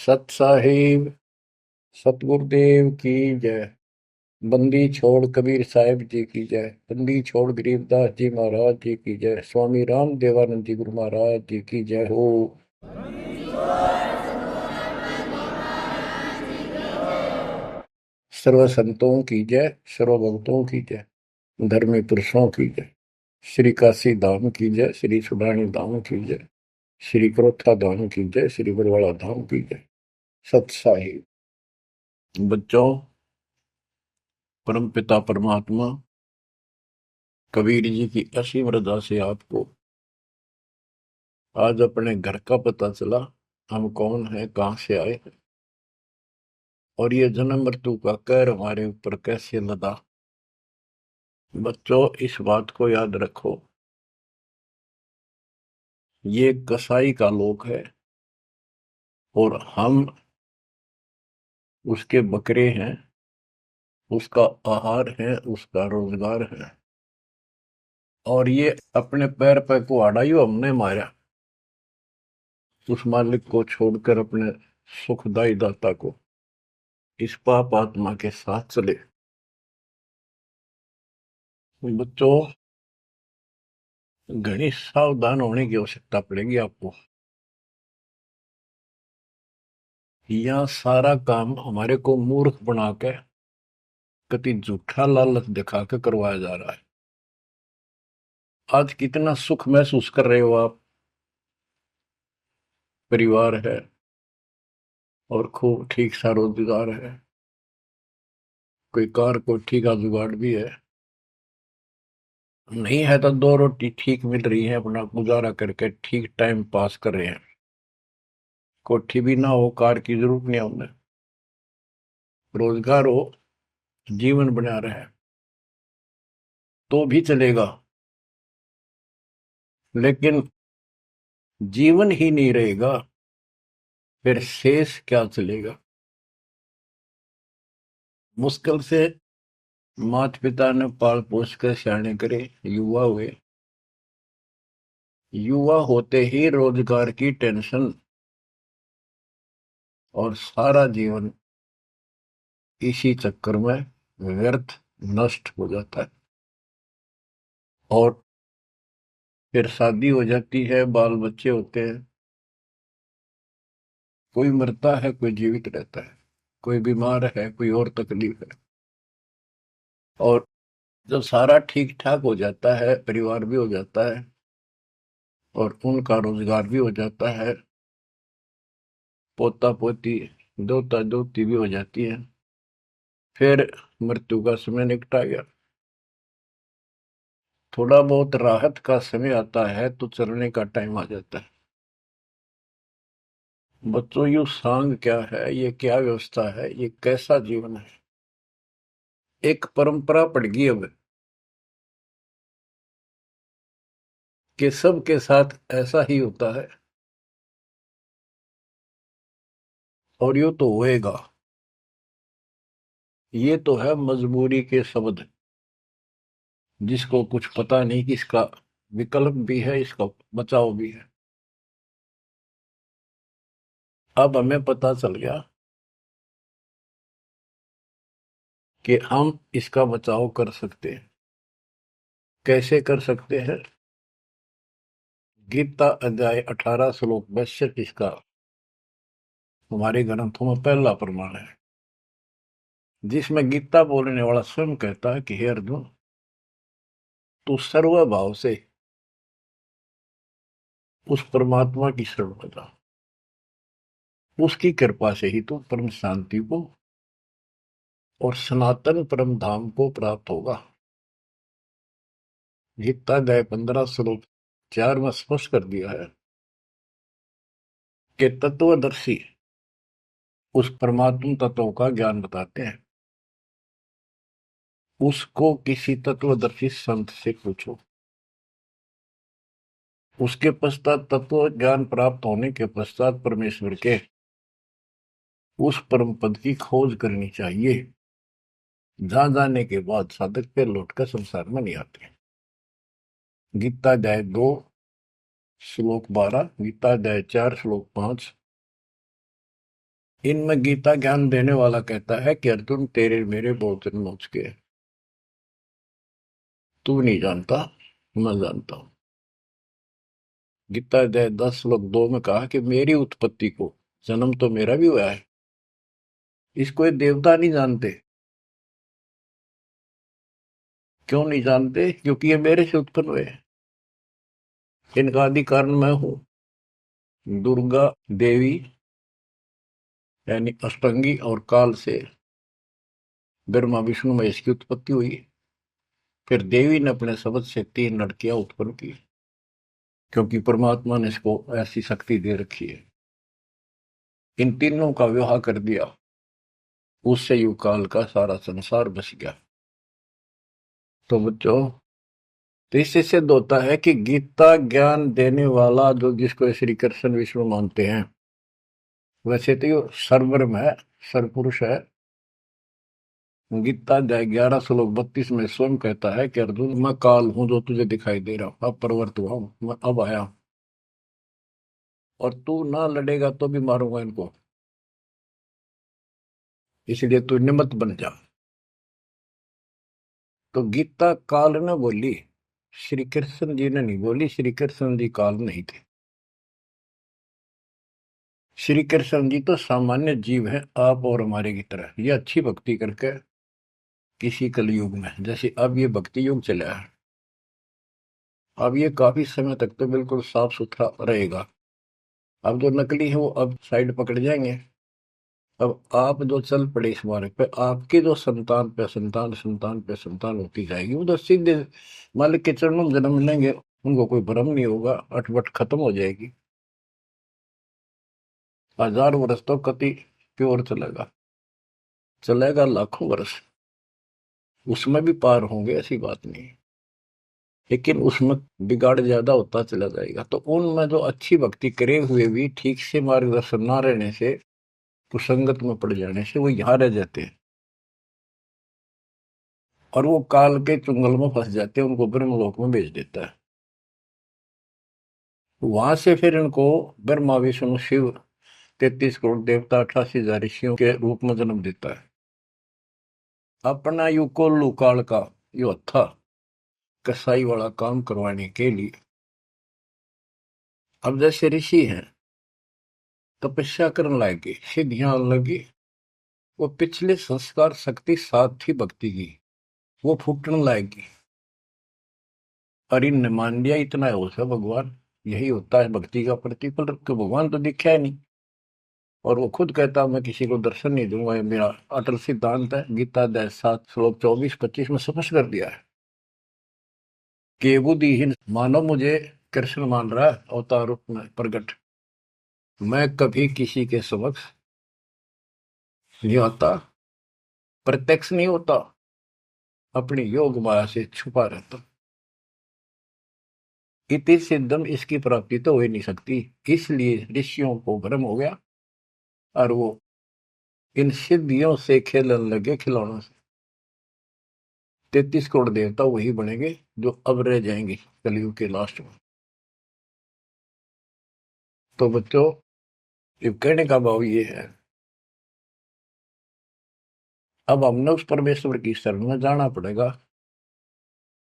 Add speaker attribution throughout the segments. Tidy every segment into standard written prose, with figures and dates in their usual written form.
Speaker 1: सत साहिब सतगुरुदेव की जय। बंदी छोड़ कबीर साहिब जी की जय। बंदी छोड़ गरीबदास जी महाराज जी की जय। स्वामी राम देवानंद जी गुरु महाराज जी की जय हो। सर्व संतों की जय, सर्व भक्तों की जय, धर्मी पुरुषों की जय। श्री काशी धाम की जय, श्री सुडानी धाम की जय, श्री क्रोथा धाम की जय, श्री बरवाड़ा धाम की जय। सत साहिब बच्चों, परम पिता परमात्मा कबीर जी की असीम रजा से आपको आज अपने घर का पता चला। हम कौन है, कहां से आए हैं, और ये जन्म मृत्यु का कहर हमारे ऊपर कैसे लदा। बच्चों, इस बात को याद रखो, ये कसाई का लोक है और हम उसके बकरे हैं, उसका आहार है, उसका रोजगार है। और ये अपने पैर पे कुहाड़ा हमने मारा, उस मालिक को छोड़कर अपने सुखदाई दाता को इस पाप आत्मा के साथ चले। बच्चों, घनी सावधान होने की आवश्यकता पड़ेगी आपको। यह सारा काम हमारे को मूर्ख बना के कति झूठा लालच दिखा के करवाया जा रहा है। आज कितना सुख महसूस कर रहे हो आप, परिवार है और खूब ठीक सा रोजगार है, कोई कार को ठीक जुगाड़ भी है, नहीं है तो दो रोटी ठीक मिल रही है, अपना गुजारा करके ठीक टाइम पास कर रहे हैं। कोठी भी ना हो, कार की जरूरत नहीं है उन्हें, रोजगार हो, जीवन बना रहे तो भी चलेगा। लेकिन जीवन ही नहीं रहेगा, फिर शेष क्या चलेगा। मुश्किल से माता पिता ने पाल पोस कर सियाने करे, युवा हुए, युवा होते ही रोजगार की टेंशन और सारा जीवन इसी चक्कर में व्यर्थ नष्ट हो जाता है। और फिर शादी हो जाती है, बाल बच्चे होते हैं, कोई मरता है, कोई जीवित रहता है, कोई बीमार है, कोई और तकलीफ है। और जब सारा ठीक ठाक हो जाता है, परिवार भी हो जाता है और उनका रोजगार भी हो जाता है, पोता पोती दोता दोती भी हो जाती है, फिर मृत्यु का समय निकटा गया। थोड़ा बहुत राहत का समय आता है तो चलने का टाइम आ जाता है। बच्चों, यू सांग क्या है, ये क्या व्यवस्था है, ये कैसा जीवन है। एक परंपरा पड़ गई अब कि सबके साथ ऐसा ही होता है और यो तो होएगा। ये तो है मजबूरी के शब्द, जिसको कुछ पता नहीं कि इसका विकल्प भी है, इसका बचाव भी है। अब हमें पता चल गया कि हम इसका बचाव कर सकते हैं। कैसे कर सकते हैं? गीता अध्याय 18 श्लोक 62 इसका हमारे ग्रंथों में पहला प्रमाण है, जिसमें गीता बोलने वाला स्वयं कहता है कि हे अर्जुन, तू सर्वभाव से उस परमात्मा की शरण में जा, उसकी कृपा से ही तू परम शांति को और सनातन परम धाम को प्राप्त होगा। गीता अध्याय 15 श्लोक 4 में स्पष्ट कर दिया है कि तत्वदर्शी उस परमात्म तत्व का ज्ञान बताते हैं, उसको किसी तत्वदर्शी संत से पूछो। उसके पश्चात तत्व ज्ञान प्राप्त होने के पश्चात परमेश्वर के उस परम पद की खोज करनी चाहिए, जहां जाने के बाद साधक पे लौटकर संसार में नहीं आते। गीता अध्याय 2 श्लोक 12, गीता अध्याय 4 श्लोक 5, इनमें गीता ज्ञान देने वाला कहता है कि अर्जुन तेरे मेरे बहुत जन्म हो चुके हैं, तू नहीं जानता, मैं जानता हूं। गीता अध्याय 10 श्लोक 2 में कहा कि मेरी उत्पत्ति को, जन्म तो मेरा भी हुआ है, इसको ये देवता नहीं जानते। क्यों नहीं जानते? क्योंकि ये मेरे से उत्पन्न हुए हैं। इनका आदि कारण मैं हूं। दुर्गा देवी यानी अष्टंगी और काल से ब्रह्मा विष्णु महेश की उत्पत्ति हुई। फिर देवी ने अपने शब्द से 3 लड़कियां उत्पन्न की, क्योंकि परमात्मा ने इसको ऐसी शक्ति दे रखी है। इन तीनों का विवाह कर दिया, उससे युग काल का सारा संसार बच गया। तो बच्चों, तो इससे सिद्ध होता है कि गीता ज्ञान देने वाला जो, जिसको श्री कृष्ण विष्णु मानते हैं, वैसे तो ये सर्वब्रह्म है, सर्वपुरुष है। गीता अध्याय 11 श्लोक 32 में स्वयं कहता है कि अर्जुन, मैं काल हूं जो तुझे दिखाई दे रहा हूं, अब प्रवर्त हुआ हूं, मैं अब आया हूं, और तू ना लड़ेगा तो भी मारूंगा इनको, इसलिए तू निमित्त बन जा। तो गीता काल ने बोली, श्री कृष्ण जी ने नहीं बोली। श्री कृष्ण जी काल नहीं थे। श्री कृष्ण जी तो सामान्य जीव है, आप और हमारे की तरह। ये अच्छी भक्ति करके किसी कलयुग में, जैसे अब ये भक्ति युग चला है, अब ये काफी समय तक तो बिल्कुल साफ सुथरा रहेगा। अब जो नकली है वो अब साइड पकड़ जाएंगे। अब आप जो चल पड़े इस मार्ग पे, आपकी जो संतान पे संतान संतान पे संतान होती जाएगी, वो तो सीधे मालिक के चरणों में जन्म लेंगे। उनको कोई भ्रम नहीं होगा, अटपट खत्म हो जाएगी। 1000 वर्ष तो कति प्योर चलेगा, चलेगा लाखों वर्ष, उसमें भी पार होंगे, ऐसी बात नहीं। लेकिन उसमें बिगाड़ ज्यादा होता चला जाएगा। तो उनमें जो अच्छी भक्ति करे हुए भी ठीक से मार्गदर्शन ना रहने से, कुसंगत में पड़ जाने से, वो यहाँ रह जाते हैं और वो काल के चुंगल में फंस जाते हैं, उनको ब्रह्मलोक में भेज देता है। वहां से फिर इनको ब्रह्मा विष्णु शिव 33 करोड़ देवता 88,000 ऋषियों के रूप में जन्म देता है। अपना युकोल्लू काल का यो था कसाई वाला काम करवाने के लिए। अब जैसे ऋषि हैं, तपस्या करने लगे, सिद्धियां लगी, वो पिछले संस्कार शक्ति साथ थी भक्ति की, वो फूटने लायकी। और इन मान लिया इतना हो सा भगवान, यही होता है भक्ति का प्रतिफल। तो भगवान तो दिखा है नहीं, और वो खुद कहता मैं किसी को दर्शन नहीं दूंगा, ये मेरा अटल सिद्धांत है। गीता अध्याय 7 श्लोक 24-25 में स्पष्ट कर दिया है कि बुद्धिहीन मानव मुझे कृष्ण मान रहा है अवतार रूप में प्रकट, मैं कभी किसी के समक्ष नहीं आता, प्रत्यक्ष नहीं होता, अपनी योग माया से छुपा रहता। इति सिद्धम, इसकी प्राप्ति तो हो ही नहीं सकती। इसलिए ऋषियों को भ्रम हो गया और वो इन सिद्धियों से खेलने लगे, खिलौनों से। 33 करोड़ देवता वही बनेंगे जो अब रह जाएंगे कलयुग के लास्ट में। तो बच्चों, ये कहने का भाव ये है, अब हमने उस परमेश्वर की शरण में जाना पड़ेगा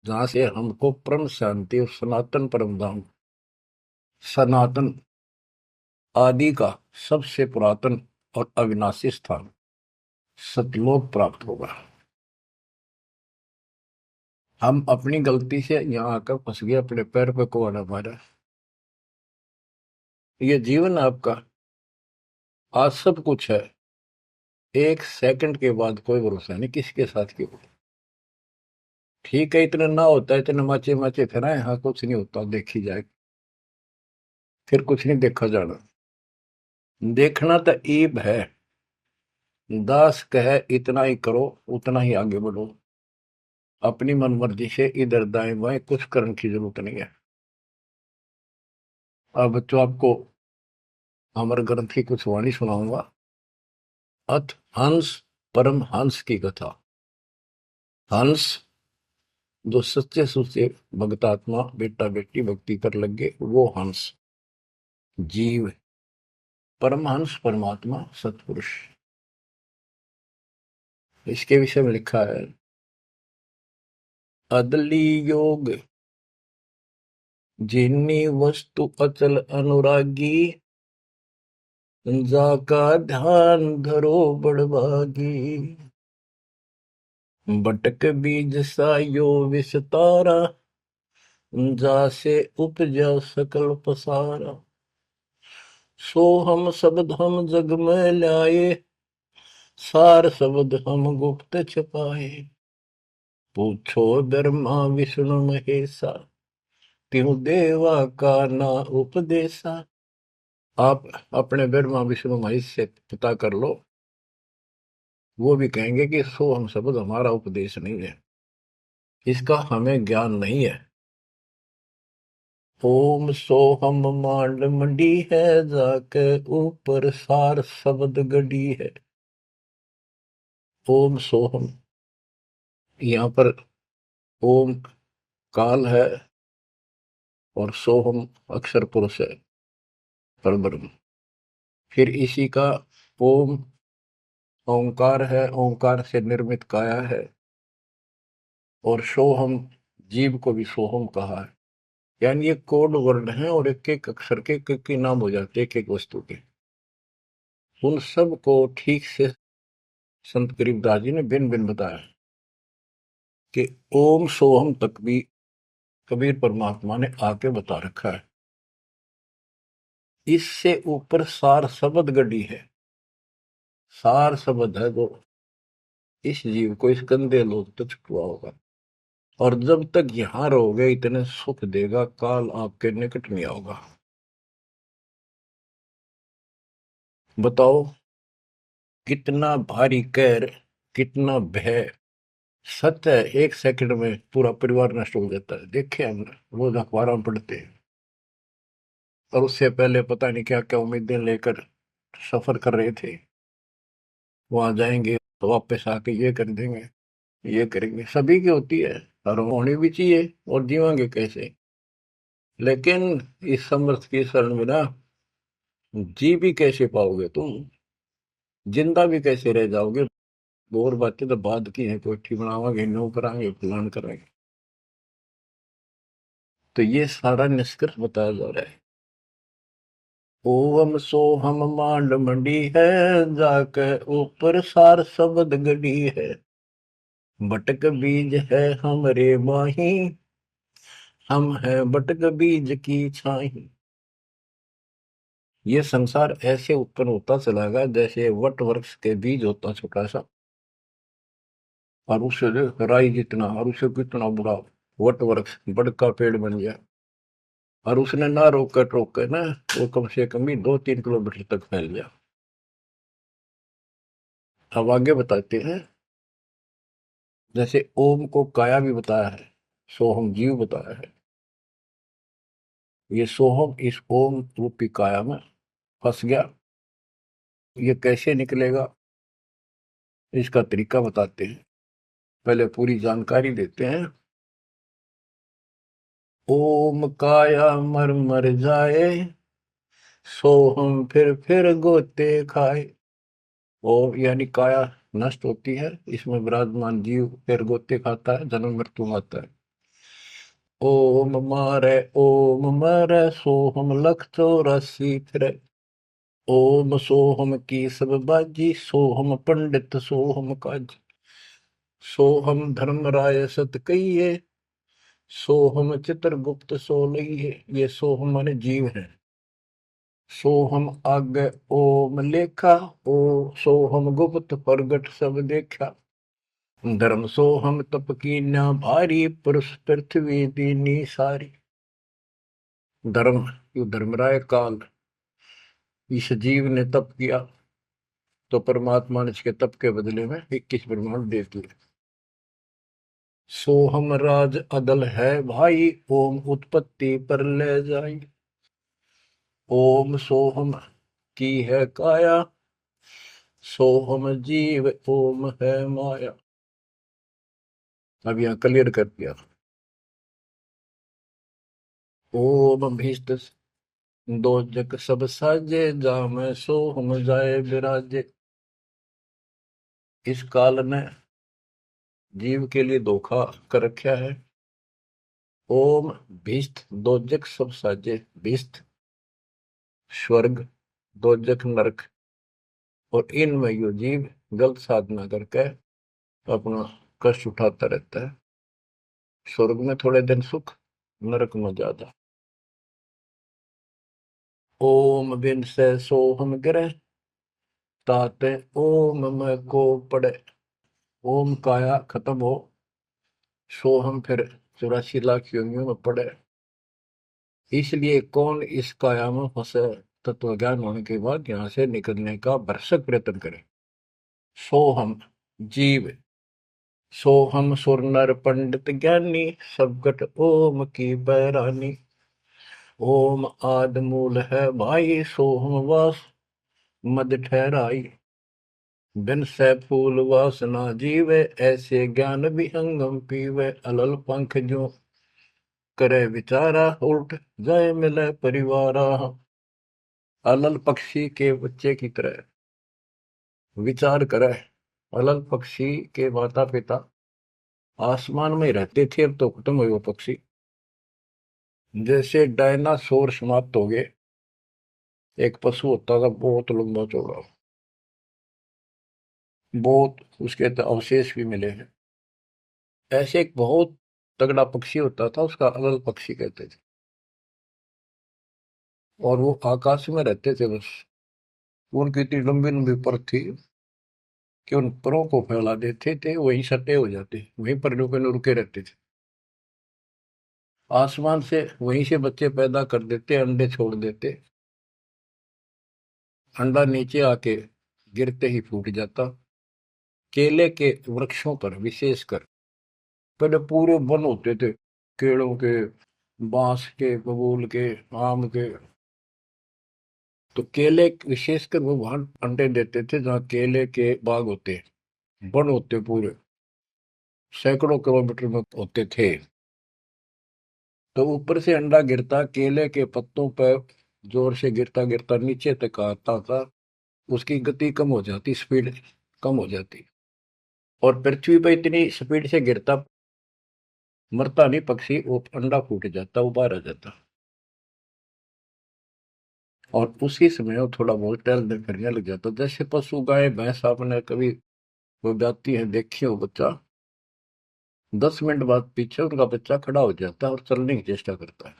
Speaker 1: जहां से हमको परम शांति और सनातन परम धाम, सनातन आदि का सबसे पुरातन और अविनाशी स्थान सतलोक प्राप्त होगा। हम अपनी गलती से यहाँ आकर फंस गए, अपने पैर पे कुआं मारा। ये जीवन आपका, आज सब कुछ है, 1 सेकंड के बाद कोई भरोसा नहीं किसके साथ क्यों। ठीक है, इतने ना होता है, इतने माचे माचे फिर हाँ कुछ नहीं होता, देखी जाए, फिर कुछ नहीं देखा जाना। देखना तो ईब है, दास कहे इतना ही करो, उतना ही आगे बढ़ो, अपनी मन मर्जी से इधर दाएं बाएं कुछ करने की जरूरत नहीं है। अब बच्चों, आपको अमर ग्रंथ की कुछ वाणी सुनाऊंगा। अथ हंस परम हंस की कथा। हंस जो सच्चे सुच्चे भक्तात्मा बेटा बेटी भक्ति कर लगे, वो हंस जीव परमहंस परमात्मा सतपुरुष, इसके विषय में लिखा है, अदली योग जिन्नी वस्तु अचल अनुरागी, जाका ध्यान धरो बड़भागी। बटक बीज सायो विस्तारा, जासे उपजा सकल पसारा। सो हम शब्द हम जग में लाए, सार शब्द हम गुप्त छपाए। पूछो ब्रह्मा विष्णु महेशा, त्यों देवा का ना उपदेशा। आप अपने ब्रह्मा विष्णु महेश से पता कर लो, वो भी कहेंगे कि सो हम शब्द हमारा उपदेश नहीं है, इसका हमें ज्ञान नहीं है। ओम सोहम मांड मंडी है, जाके ऊपर सार शब्द गड़ी है। ओम सोहम, यहाँ पर ओम काल है और सोहम अक्षर पुरुष है, परब्रह्म। फिर इसी का ओम ओंकार है, ओंकार से निर्मित काया है, और सोहम जीव को भी सोहम कहा है। यानी ये कोड वर्ण है और एक एक अक्षर के एक नाम हो जाते हैं, एक एक वस्तु के। उन सब को ठीक से संत गरीबदास जी ने भिन्न भिन्न बताया कि ओम सोहम तक भी कबीर परमात्मा ने आके बता रखा है। इससे ऊपर सार शब्द गढ़ी है, सार शब्द है जो इस जीव को इस गंदे लोग तक छुआ होगा, और जब तक यहां रहोगे इतने सुख देगा, काल आपके निकट नहीं आओगा। बताओ कितना भारी कहर, कितना भय। सत्य है, एक सेकंड में पूरा परिवार नष्ट हो जाता है, देखे हमने, रोज अखबारों में पढ़ते हैं। और उससे पहले पता नहीं क्या क्या उम्मीदें लेकर सफर कर रहे थे, वहां जाएंगे तो वापस आके ये कर देंगे, ये करेंगे। सभी की होती है और होनी भी चाहिए, और जीवांगे कैसे। लेकिन इस समर्थ की शरण में ना जी भी कैसे पाओगे तुम, जिंदा भी कैसे रह जाओगे। और बातें तो बाद की है, कोठी बनावांगे, नो करांगे, प्लान करांगे। तो ये सारा निष्कर्ष बताया जा रहा है। ओम सोहम मांड मंडी है, जाके ऊपर सार शब्द गढ़ी है। बटक बीज है हमरे माही, हम है बटक बीज की छाही। ये संसार ऐसे उत्पन्न होता चला गया जैसे वट वृक्ष के बीज होता छोटा सा, और उससे राई जितना, और उससे कितना बड़ा वट वृक्ष बड़का पेड़ बन गया। और उसने ना रोक कर टोक कर ना, वो कम से कम भी 2-3 किलोमीटर तक फैल गया। अब आगे बताते हैं, जैसे ओम को काया भी बताया है, सोहम जीव बताया है। ये सोहम इस ओम रूपी काया में फंस गया, ये कैसे निकलेगा, इसका तरीका बताते हैं। पहले पूरी जानकारी देते हैं। ओम काया मर मर जाए, सोहम फिर गोते खाए। ओम यानी काया नष्ट होती है, इसमें विराजमान जीव फिर गोते खाता है, जन्म मृत्यु आता है। ओम मारे सोहम लख 84 फिरे। ओम सोहम की सब बाजी, सोहम पंडित सोहम काज। सोहम धर्म राय सत कहिए, सोहम चित्रगुप्त सो लइए। ये सोहम माने जीव है। सोहम आगे ओम लेखा, ओ सोहम गुप्त प्रगट सब देखा। धर्म सोहम तप की ना भारी, पुरुष पृथ्वी दीनी सारी। धर्म, यो धर्मराय काल, इस जीव ने तप किया तो परमात्मा ने इसके तप के बदले में 21 ब्रह्मांड दे दिए। सोहम राज अदल है भाई, ओम उत्पत्ति पर ले जाई। ओम सोहम की है काया, सोहम जीव ओम है माया। अब यहां क्लियर कर दिया। ओम भीष्ट दो जग सब साजे, जामे सो हम जाए विराजे। इस काल ने जीव के लिए धोखा कर रखा है। ओम भिष्ट दोजक सब साजे। भिष्ट स्वर्ग, दोजक नरक, और इनमें यो जीव गलत साधना करके अपना कष्ट उठाता रहता है। स्वर्ग में थोड़े दिन सुख, नरक में ज्यादा। ओम बिन से सोहम गिरे, ताते ओम में को पड़े। ओम काया खत्म हो, सोहम फिर 84 लाख योनियों में पड़े। इसलिए कौन इस काया में फंसे, तत्व ज्ञान होने के बाद यहां से निकलने का भरसक प्रयत्न करे। सोहम जीव, सोहम सुर नर पंडित ज्ञानी, सबगट ओम की बैरानी। ओम आद मूल है भाई, सोहम वास मद ठहराई। बिन सै फूल वासना जीवे, ऐसे ज्ञान विहंगम पीवे। अलल पंख जो करे विचारा, उल्ट जाए मिले परिवारा। अलल पक्षी के बच्चे की तरह विचार करे। अलल पक्षी के माता पिता आसमान में रहते थे, अब तो खत्म हुए वो पक्षी। जैसे डायनासोर समाप्त हो गए। एक पशु होता था बहुत लंबा चौड़ा, बहुत उसके तो अवशेष भी मिले हैं। ऐसे एक बहुत तगड़ा पक्षी होता था, उसका अलल पक्षी कहते थे। और वो आकाश में रहते थे बस। उनकी इतनी लंबी लंबी पर थी कि उन परों को फैला देते थे, वहीं सटे हो जाते, वहीं पर रुके न रुके रहते थे। आसमान से वहीं से बच्चे पैदा कर देते, अंडे छोड़ देते। अंडा नीचे आके गिरते ही फूट जाता। केले के वृक्षों पर विशेषकर पहले पूरे वन होते थे, केलों के, बांस के, बबूल के, आम के। तो केले विशेषकर वो वहां अंडे देते थे जहाँ केले के बाग होते, वन होते पूरे, सैकड़ों किलोमीटर में होते थे। तो ऊपर से अंडा गिरता, केले के पत्तों पर जोर से गिरता गिरता नीचे तक आता था। उसकी गति कम हो जाती, स्पीड कम हो जाती, और पृथ्वी पर इतनी स्पीड से गिरता, मरता नहीं पक्षी, वो अंडा फूट जाता, वो बाहर आ जाता। और उसी समय वो थोड़ा बहुत टहलने फिरने लग जाता। जैसे पशु गाय भैंस आपने कभी वो जाती है देखी हो, बच्चा 10 मिनट बाद पीछे उनका बच्चा खड़ा हो जाता है और चलने की चेष्टा करता है।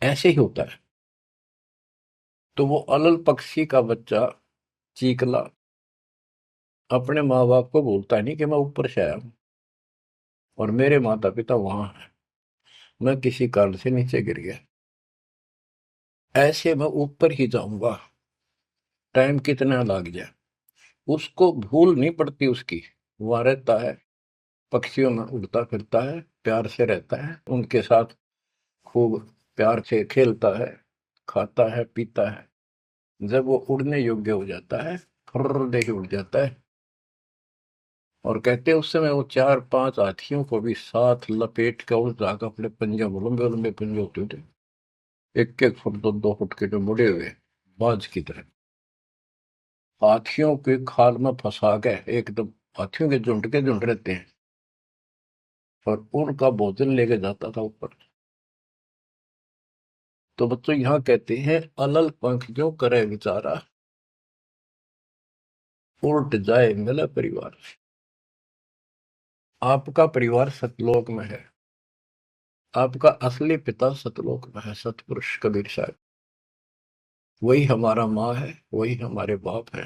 Speaker 1: ऐसे ही होता है। तो वो अलल पक्षी का बच्चा चीकला अपने माँ बाप को बोलता नहीं कि मैं ऊपर से आया हूं और मेरे माता पिता वहां हैं, मैं किसी कारण से नीचे गिर गया, ऐसे मैं ऊपर ही जाऊंगा, टाइम कितना लग जाए। उसको भूल नहीं पड़ती उसकी, वहां रहता है, पक्षियों में उड़ता फिरता है, प्यार से रहता है उनके साथ, खूब प्यार से खेलता है, खाता है, पीता है। जब वो उड़ने योग्य हो जाता है, फर्र दे के उड़ जाता है। और कहते हैं उस समय वो 4-5 हाथियों को भी साथ लपेट कर उस जाकर अपने पंजे में, लंबे लंबे पंजे होते थे, 1-1 फुट 2-2 फुट के, जो मुड़े हुए बाज की तरह, हाथियों के खाल में फंसा के एकदम, हाथियों के झुंड रहते हैं, और उनका भोजन लेके जाता था ऊपर। तो बच्चों यहाँ कहते हैं अलल पंख जो करे विचारा, उल्ट जाए मिला परिवार। आपका परिवार सतलोक में है, आपका असली पिता सतलोक में है, सतपुरुष कबीर साहब। वही हमारा माँ है, वही हमारे बाप है।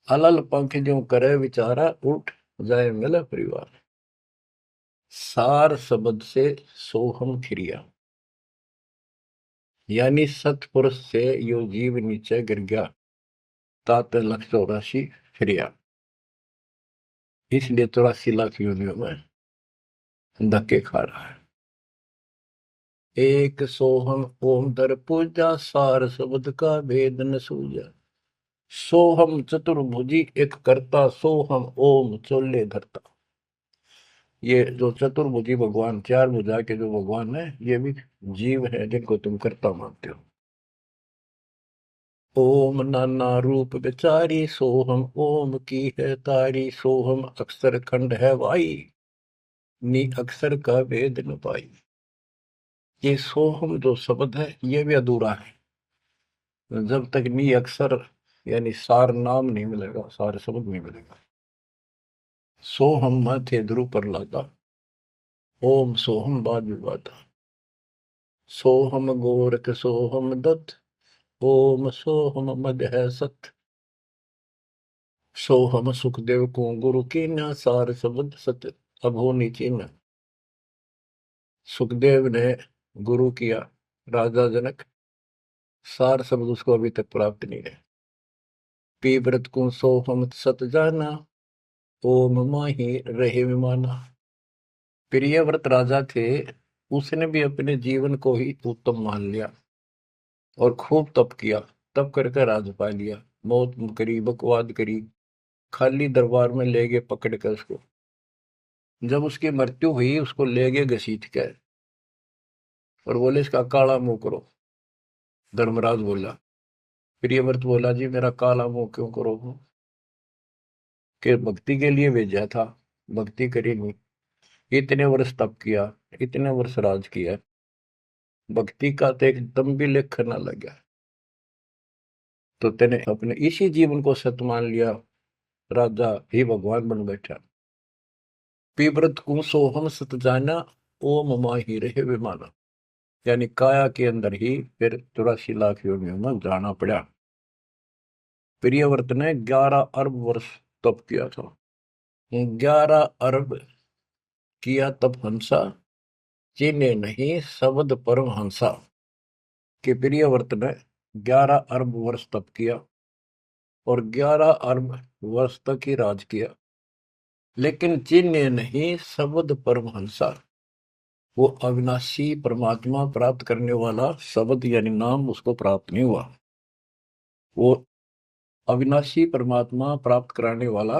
Speaker 1: अलल पंख जो करे विचारा, उठ जाए मिला परिवार। सार शब्द से सोहम फिरिया, यानी सतपुरुष से यो जीव नीचे गिर गया, तात 184 फिरिया। इसलिए 84 लाख योनियों में धक्के खा रहा है। एक सोहम ओम दर पूजा, सार शब्द का भेद न सूझा। सोहम चतुर्भुजी एक करता, सोहम ओम चोले धरता। ये जो चतुर्भुजी भगवान, चार भुजा के जो भगवान है, ये भी जीव है जिनको तुम कर्ता मानते हो। ओम नाना रूप विचारी सोहम, ओम की है तारी सोहम, अक्षर खंड है वाई, नी अक्षर का वेद न पाई। ये सोहम जो शब्द है ये भी अधूरा है, जब तक नी अक्षर यानी सार नाम नहीं मिलेगा, सार शब्द नहीं मिलेगा। सोहम माथे ध्रुव पर लादा, ओम सोहम बाद विवादा, सोहम गोरख सोहम दत्त, ओम सोहम मद है सत, सोहम सुखदेव को गुरु की न, सार शब्द सत्य अभो नीचीन। सुखदेव ने गुरु किया राजा जनक, सार शब्द उसको अभी तक प्राप्त नहीं है। पी व्रत को सोहम सत जाना, ओम माही रहे विमाना। प्रियव्रत राजा थे, उसने भी अपने जीवन को ही उत्तम मान लिया और खूब तप किया। तप करके राज पा लिया, मौत करी, बकवाद करी, खाली दरबार में ले गए पकड़ कर उसको। जब उसकी मृत्यु हुई उसको ले गए घसीट कर और बोले इसका काला मुंह करो। धर्मराज बोला, प्रियव्रत बोला जी मेरा काला मुंह क्यों करो, कि भक्ति के लिए भेजा था, भक्ति करी नहीं, इतने वर्ष तप किया, इतने वर्ष राज किया, भक्ति का तो एकदम भी लेख न लगा, तो तेने अपने इसी जीवन को सत्य मान लिया, राजा ही भगवान बन बैठा। पीव्रत को सोहम सत जाना, ओम माही रहे विमाना। यानी काया के अंदर ही फिर 84 लाख योनियों में जाना पड़ा। प्रियव्रत ने 11 अरब वर्ष तप किया था। 11 अरब किया तप हंसा, चीने नहीं शब्द परम हंसा। कि प्रियव्रत ने 11 अरब वर्ष तप किया और 11 अरब वर्ष तक ही राज किया, लेकिन चीने नहीं शब्द परम हंसा। वो अविनाशी परमात्मा प्राप्त करने वाला शब्द यानी नाम उसको प्राप्त नहीं हुआ। वो अविनाशी परमात्मा प्राप्त कराने वाला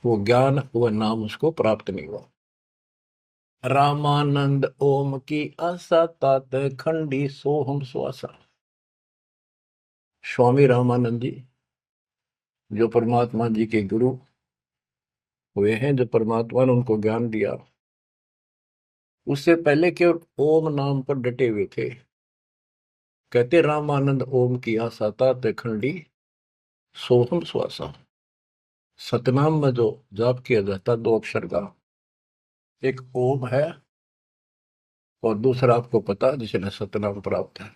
Speaker 1: वो ज्ञान, वो नाम उसको प्राप्त नहीं हुआ। रामानंद ओम की आशा, तात खंडी सोहम श्वासा। स्वामी रामानंद जी जो परमात्मा जी के गुरु हुए हैं, जो परमात्मा ने उनको ज्ञान दिया, उससे पहले केवल ओम नाम पर डटे हुए थे। कहते रामानंद ओम की आशा, तात खंडी सोहम श्वासा। सतनाम में जो जाप किया जाता 2 अक्षर का, एक ओम है और दूसरा आपको पता जिसने सतनाम प्राप्त है।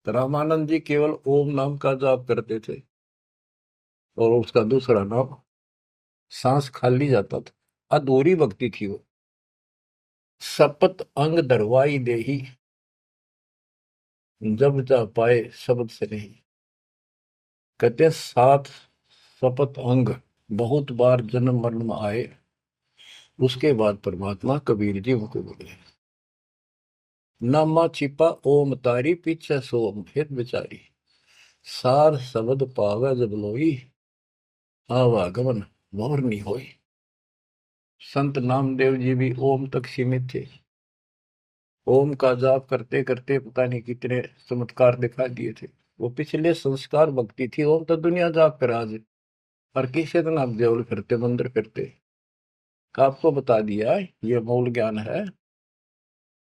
Speaker 1: तो रामानंद जी केवल ओम नाम का जाप करते थे और उसका दूसरा नाम, सांस खाली जाता था, अधूरी भक्ति थी वो। सपत अंग दरवाई देही, जब जा पाए शब्द से नहीं। कहते 7 सपत अंग बहुत बार जन्म मरण में आए, उसके बाद परमात्मा कबीर जी उनको बोले, नामा छिपा ओम तारी, पीछे सोम फिर बिचारी। सार शब्द पावे जब लोई, आवागमन मोर नहीं होई। संत नामदेव जी भी ओम तक सीमित थे। ओम का जाप करते करते पता नहीं कितने चमत्कार दिखा दिए थे। वो पिछले संस्कार भक्ति थी। ओम तो दुनिया जाप कर आज, और किसी दिन आप देवल फिरते मंदिर फिरते। आपको बता दिया ये मूल ज्ञान है।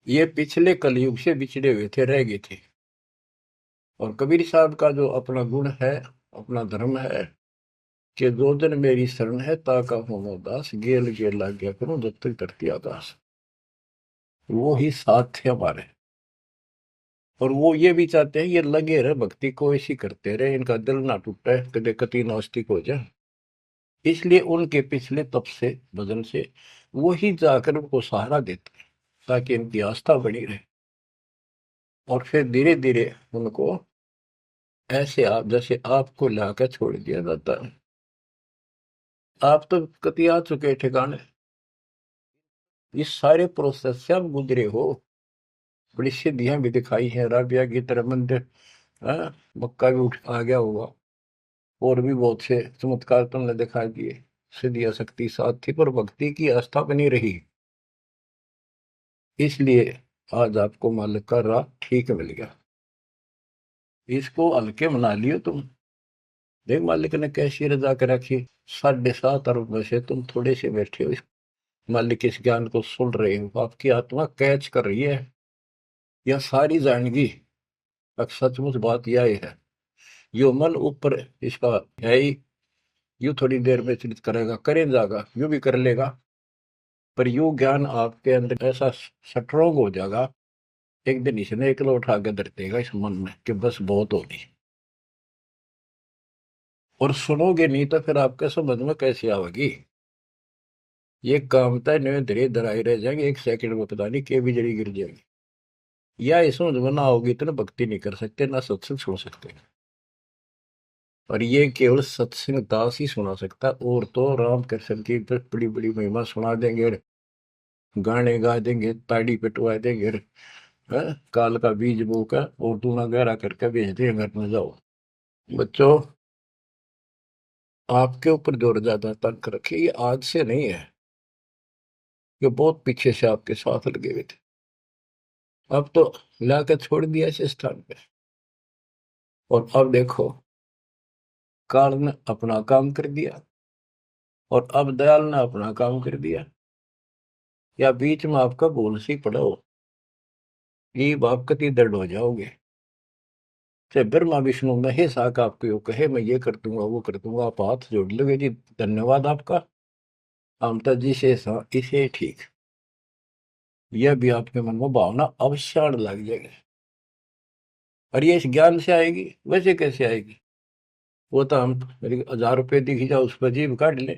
Speaker 1: ये पिछले कलयुग से बिछड़े हुए थे, रह गए थे। और कबीर साहब का जो अपना गुण है, अपना धर्म है कि दो दिन मेरी शरण है, ताका हो दास, गेल गेल लाग गया करूं जब तक धरती आकाश। वो ही साथ थे हमारे। और वो ये भी चाहते हैं ये लगे रहे भक्ति को, ऐसी करते रहे, इनका दिल ना टूटे, कदे कति नास्तिक हो जाए। इसलिए उनके पिछले तप से, भजन से वो ही जाकर उनको सहारा देते हैं ताकि इनकी आस्था बनी रहे। और फिर धीरे धीरे उनको ऐसे आप जैसे आपको लाकर छोड़ दिया जाता है। आप तो कति आ चुके ठिकाने, इस सारे प्रोसेस से आप गुजरे हो। बड़ी सिद्धियां भी दिखाई हैं, राबिया की तरह मंदिर, मक्का भी उठ आ गया होगा, और भी बहुत से चमत्कार तुमने दिखा दिए। सिद्धि शक्ति साथ थी पर भक्ति की आस्था बनी रही, इसलिए आज आपको मालिक का राह ठीक मिल गया। इसको हल्के मना लियो तुम। देख मालिक ने कैसी रजा कर रखी, 7.5 अरब में से तुम थोड़े से बैठे हो, मालिक इस ज्ञान को सुन रहे हो, आपकी आत्मा कैच कर रही है, यह सारी जानेगी। अब सचमुच बात यह है, यो मन ऊपर इसका है ही, यू थोड़ी देर में चिंतित करेगा, करे जाएगा, यू भी कर लेगा, पर यू ज्ञान आपके अंदर ऐसा स्ट्रोंग हो जाएगा, एक दिन इसने एकला उठा के धर देगा इस मन में कि बस बहुत होगी। और सुनोगे नहीं तो फिर आपके समझ में कैसे आवेगी। ये कामता नहीं धीरे धराई रह जाएंगे, एक सेकंड में पता नहीं के भी जड़ी गिर जाएगी। या इस समझ में ना होगी तो ना भक्ति नहीं कर सकते, ना सत्संग सुन सकते। और ये केवल सत्संग दास ही सुना सकता, और तो राम कृष्ण की बड़ी बड़ी महिमा सुना देंगे, गाने गा देंगे, ताड़ी पिटवा देंगे, काल का बीज बो का और दूना गहरा करके भेज देंगे घर में, जाओ। बच्चों, आपके ऊपर जोर ज्यादा तंक रखिए, ये आज से नहीं है, ये बहुत पीछे से आपके साथ लगे हुए थे, अब तो लाकर छोड़ दिया इस स्थान पे। और अब देखो, काल ने अपना काम कर दिया और अब दयाल ने अपना काम कर दिया, या बीच में आपका भूल सी पड़ा हो, ये आप कति दर्द हो जाओगे। चाहे ब्रह्मा विष्णु महेश आका आपको यो कहे मैं ये कर दूंगा वो कर दूंगा, आप हाथ जोड़ लोगे जी धन्यवाद आपका, ममता जी से इसे ठीक, यह भी आपके मन में भावना अवश्य आने लग जाएगी। और ये इस ज्ञान से आएगी, वैसे कैसे आएगी? वो तो हम मेरी 1000 रुपये दिखी जाओ उस पर जीभ काट ले,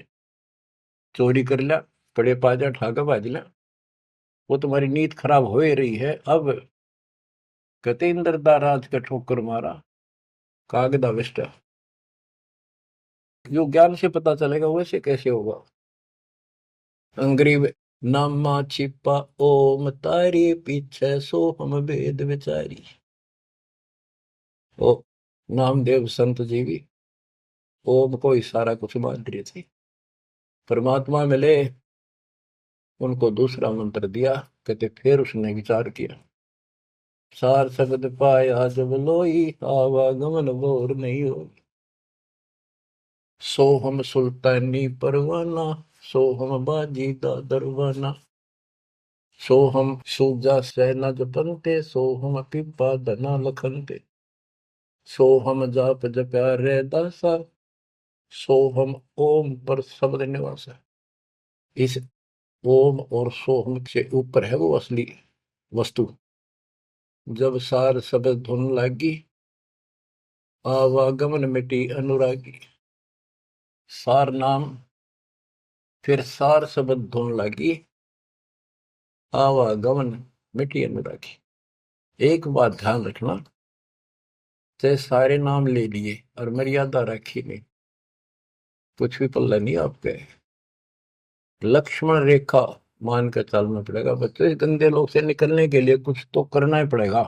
Speaker 1: चोरी कर लिया, कड़े पाजा ठाका बाज लिया, वो तुम्हारी नीयत खराब हो ही रही है। अब कहते इंद्रदा राज का ठोकर मारा कागदा विष्टा, जो ज्ञान से पता चलेगा वैसे कैसे होगा। अंग्रेज नामा छिपा ओम तारी पीछे सो हम वेद विचारी। ओ नामदेव संत जी भी ओम को ही सारा कुछ मान रहे थे, परमात्मा मिले, उनको दूसरा मंत्र दिया, कहते फिर उसने विचार किया, सार शब्द पाया जब लोई, आवागमन बोर नहीं हो। सो हम सुल्तानी परवाना, सो हम बाजी दा दरवाना, सो हम सूजा सैना जपनते, सो हम पिपा धना लखनते, सो हम जाप जप्या रे दासा, सो हम ओम पर शब्द निवासा। इस ओम और सोहम से ऊपर है वो असली वस्तु। जब सार शब्द धुन लागी, आवागमन मिटी अनुरागी। सार नाम, फिर सार शब्द धुन लागी, आवागमन मिटी अनुरागी। एक बात ध्यान रखना, चाहे सारे नाम ले लिए और मर्यादा रखी नहीं, कुछ भी पल्ला नहीं आपके। लक्ष्मण रेखा मान कर चलना पड़ेगा बच्चों, इस गंदे लोग से निकलने के लिए कुछ तो करना ही पड़ेगा।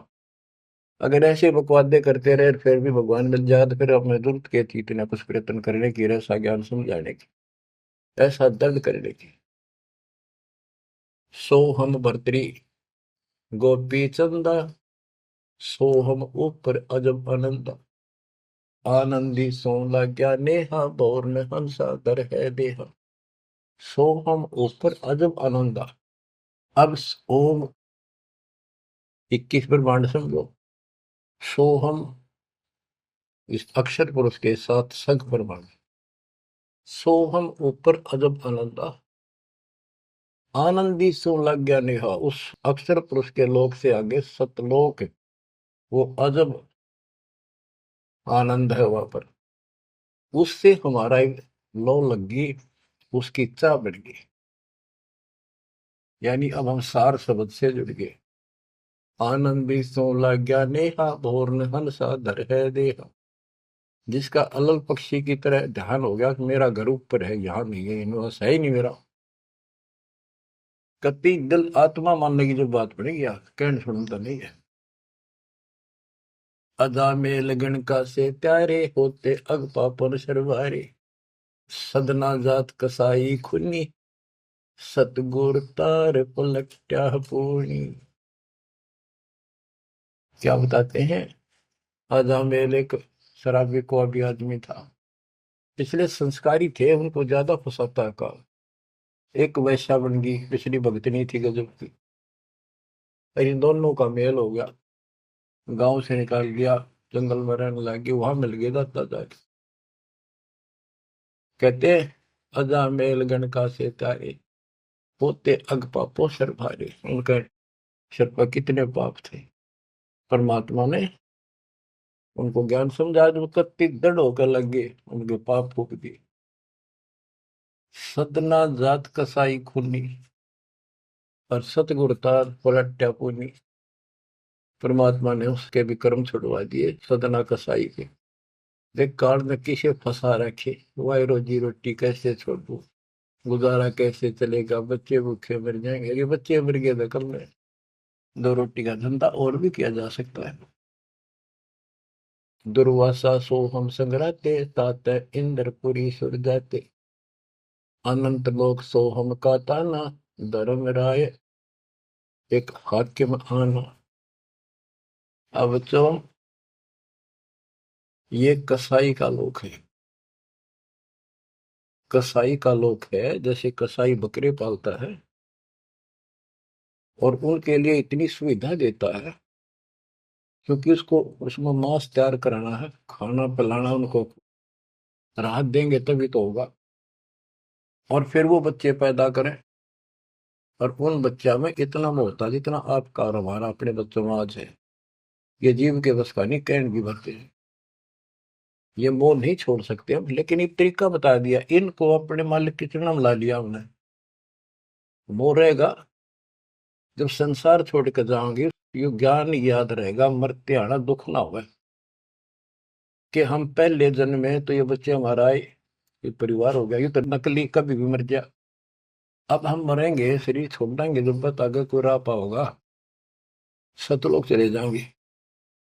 Speaker 1: अगर ऐसे बकवादे करते रहे फिर भी भगवान मिल जाए तो फिर हमें जरूरत क्या थी इतना कुछ प्रयत्न करने की, ऐसा ज्ञान समझाने की, ऐसा दर्द करने की। सो हम भर्तरी गोपी चंदा, सो हम ऊपर अजब आनंदा, आनंदी सो लाग्या नेहा, बोर में हंसा दर है देहा। सो हम ऊपर अजब आनंदा। अब ओम 21 ब्रह्मांड समझो, सो हम इस अक्षर पुरुष के साथ संख ब्रह्मांड, सो हम ऊपर अजब आनंदा, आनंदी सो लग गया नेहा, उस अक्षर पुरुष के लोक से आगे सतलोक, वो अजब आनंद है वहां पर, उससे हमारा एक लो लग गई, उसकी चाह बढ़ गई, यानी अब हम सार शब्द से जुड़ गए। आनंदी सो लग गया नेहा, भोर हंसा धर है देहा। जिसका अलल पक्षी की तरह ध्यान हो गया कि मेरा घर ऊपर है, यहाँ नहीं है, यूनिवर्स है ही नहीं मेरा, कति दिल आत्मा मानने की जो बात पड़ेगी यार, कहने सुनता नहीं है। अदा में लगन का से प्यारे होते अग पापन शर्वारे, सदना जात कसाई खुनी, सतगुर तार पलट्या पूर्णी। क्या बताते हैं, अजामेल एक शराबी को अभी आदमी था, पिछले संस्कारी थे, उनको ज्यादा फसाता का। एक वैश्या बन गई, पिछली भगतनी थी गजब की। और इन दोनों का मेल हो गया, गांव से निकाल दिया, जंगल में रहने लगे, वहां मिल गए दाता जाके। कहते अजामेल गण का से तारे, होते अग पापो सर भारे। उनका सिर पर कितने पाप थे, परमात्मा ने उनको ज्ञान समझा, जो कत्ती दृढ़ होकर लग गए, उनके पाप फूक दिए। सदना जात कसाई खूनी, और सतगुर तार पलट्या पूनी। परमात्मा ने उसके भी कर्म छुड़वा दिए, सदना कसाई के। देख काल में किसे फंसा रखे, वाई रोजी रोटी कैसे छोड़ू, गुजारा कैसे चलेगा, बच्चे भूखे मर जाएंगे। ये बच्चे मर गए तो कल में दो रोटी का धंधा और भी किया जा सकता है। दुर्वासा सो हम संग्राते, तात इंद्रपुरी सुर जाते। अनंत लोक सो हम का ताना, धर्म राय एक हाकिम आना। अब तो ये कसाई का लोक है, कसाई का लोक है। जैसे कसाई बकरे पालता है और उनके लिए इतनी सुविधा देता है, क्योंकि उसको उसमें मांस तैयार कराना है, खाना पिलाना, उनको राहत देंगे तभी तो होगा। और फिर वो बच्चे पैदा करें, और उन बच्चा में इतना मोहता जितना आपका और हमारा अपने बच्चों में आज है, ये जीव के बस का नहीं, कैंड भी भरते हैं। ये मोह नहीं छोड़ सकते हम, लेकिन एक तरीका बता दिया, इनको अपने मालिक की चरणों में ला लिया हमने। मोह रहेगा, जब संसार छोड़ कर जाओगे, ये ज्ञान याद रहेगा, मरते आना दुख ना होगा, कि हम पहले जन्म में तो ये बच्चे हमारा आए, ये परिवार हो गया, ये तो नकली, कभी भी मर जा। अब हम मरेंगे, शरीर छोड़ देंगे, जब तक आगे कोई राह पाओगा, सतलोक चले जाएंगे।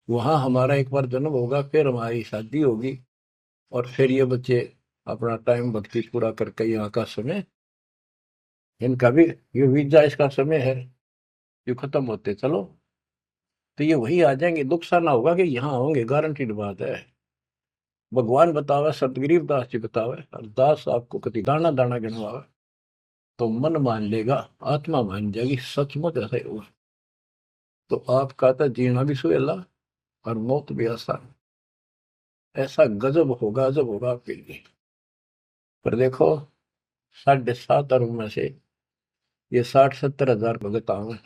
Speaker 1: वहां हमारा एक बार जन्म होगा, फिर हमारी शादी होगी, और फिर ये बच्चे अपना टाइम भक्ति पूरा करके यहाँ का समय, इनका भी ये वीजा इसका समय है, ये खत्म होते चलो, तो ये वही आ जाएंगे। दुख सा ना होगा कि यहाँ होंगे, गारंटीड बात है। भगवान बतावे, सतगरीब दास जी बतावे, और दास आपको कति दाना दाना गिनवावे, तो मन मान लेगा, आत्मा मान जाएगी, सचमुच ऐसा ही होगा। तो आपका तो जीना भी सुहेला और मौत भी आसान। ऐसा गजब होगा, अजब होगा आपके लिए। पर देखो, 7.5 अरब में से ये 60-70 हजार भगत आवे,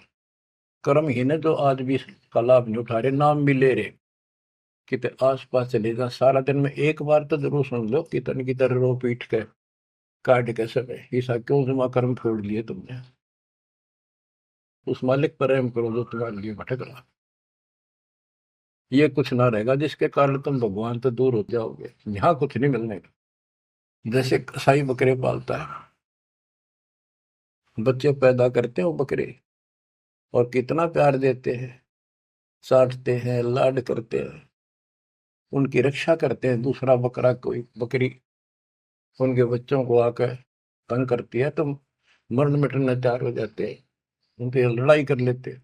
Speaker 1: कर्महीन है जो आज भी इसका लाभ नहीं उठा रहे, नाम भी ले रहे। कितने आस पास चले जा, सारा दिन में एक बार तो जरूर सुन लो, कितन की तरह रो पीट के काट के समय, ऐसा क्यों जमा कर्म छोड़ लिए तुमने। उस मालिक पर रहम करो जो तुम्हारे लिए भटक रहा। ये कुछ ना रहेगा जिसके कारण तुम भगवान से दूर हो जाओगे, यहाँ कुछ नहीं मिलने का। जैसे कसाई बकरे पालता है, बच्चे पैदा करते हैं वो बकरे, और कितना प्यार देते हैं, चाटते हैं, लाड करते हैं, उनकी रक्षा करते हैं। दूसरा बकरा, कोई बकरी उनके बच्चों को आकर तंग करती है तो मरण मिटने तैयार हो जाते हैं, उनसे लड़ाई कर लेते हैं।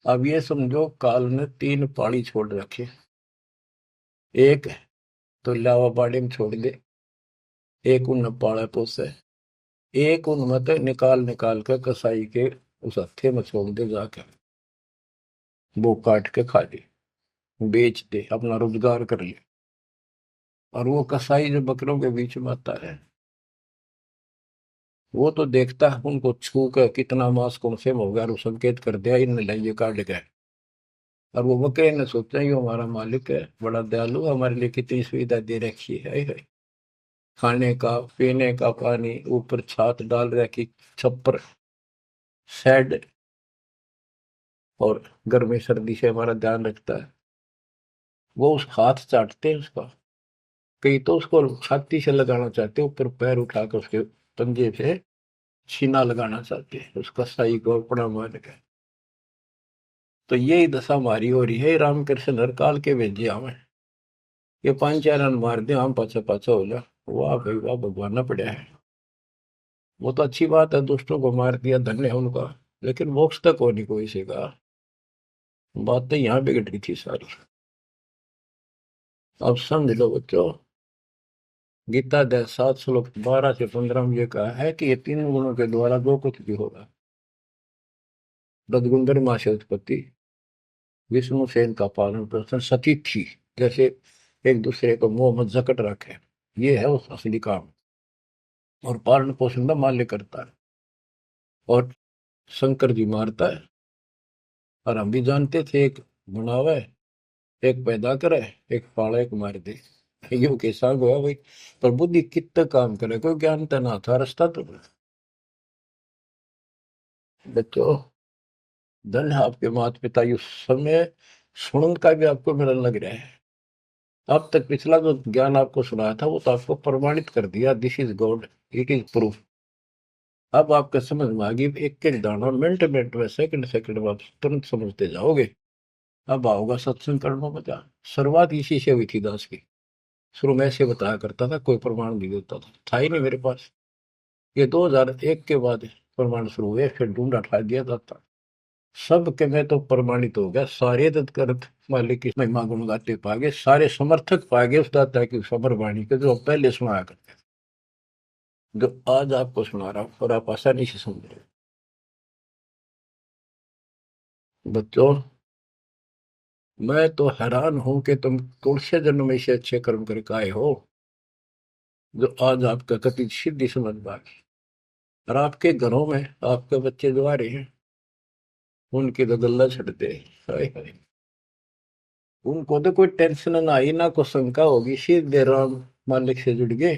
Speaker 1: अब ये समझो, काल ने 3 पाड़ी छोड़ रखे, एक तो लावा बाड़ी में छोड़ दे, एक उन पाड़ा पोसे, एक उन मत निकाल निकाल कर कसाई के उस हत्थे में छोड़ दे जाकर, वो काट के खा ले, बेच दे, अपना रोजगार कर ले। और वो कसाई जो बकरों के बीच में आता है, वो तो देखता है उनको छू कर कितना मांस कौन से हो गया, और वो संकेत कर दिया इन लाइए काट गए। और वो बकरे ने सोचा ये हमारा मालिक है, बड़ा दयालु, हमारे लिए कितनी सुविधा दे रखी है, खाने का पीने का पानी, ऊपर छात डाल रखी, छप्पर, शेड, और गर्मी सर्दी से हमारा ध्यान रखता है। वो उस हाथ चाटते हैं उसका, कई तो उसको छाती से लगाना चाहते, ऊपर पैर उठाकर उसके पंजे से छीना लगाना चाहते हैं, उसका सही को अपना मान के। तो यही दशा हमारी हो रही है। रामकृष्ण हर काल के भेजे हमें, ये 5 4 रन मार दे, हम पाछा पाछा हो जा, वाह भाई वाह, भगवान ना पड़ा है। वो तो अच्छी बात है, दुष्टों को मार दिया, धन्य है उनका। लेकिन मोक्ष तक हो नहीं कोई से का। बात तो यहाँ बिगड़ रही थी सारी। अब समझ लो बच्चों, गीता अध्याय 7 श्लोक 12 से 15 में ये कहा है कि ये तीन गुणों के द्वारा जो कुछ भी होगा, रजगुंदर माँ से उत्पत्ति, विष्णु से इनका पालन पोषण, सती थी, जैसे एक दूसरे को मुंह में जकट रखे, ये है उस असली काम। और पालन पोषण का माल्य करता है, और शंकर जी मारता है। और हम भी जानते थे, एक बनावे, एक पैदा करे, एक पाले, एक मार दे। यो कैसा हुआ भाई। पर बुद्धि कितना काम करे, कोई ज्ञान तो ना था, रास्ता तो बच्चों, धन है आपके माता पिता, ये समय सुनन का भी आपको मिलने लग रहा है। अब तक पिछला जो ज्ञान आपको सुनाया था वो तो आपको प्रमाणित कर दिया, this is God, it is proof. अब आपके समझ में आ गई, एक एक दाना मिनट मिनट में, सेकंड सेकंड में आप तुरंत समझते जाओगे। अब आओगा सत्संग करना मजा। शुरुआत इसी से हुई थी दास की। शुरू में ऐसे बताया करता था, कोई प्रमाण नहीं देता था ही नहीं मेरे पास। ये 2001 के बाद प्रमाण शुरू हुए, फिर ढूंढा ठा दिया जाता। सब के में तो प्रमाणित हो गया, सारे तत्कर्त मालिक की महिमा गुण गाते पागे, सारे समर्थक पागे उस दाता की सबर वाणी के, जो पहले सुनाया करते थे, जो आज आपको सुना रहा हूं, और आप आसानी से समझ रहे हो। बच्चों, मैं तो हैरान हूं कि तुम तुलसी जन्म में से अच्छे कर्म करके आए हो, जो आज आपका कति सिद्धि समझ पाए। और आपके घरों में आपके बच्चे जो आ रहे हैं, उनकी तो गल्ला छड़ते, हाय हाय। उनको तो कोई टेंशन ना आई, ना कोई शंका होगी, सीधे राम मालिक से जुड़ गए।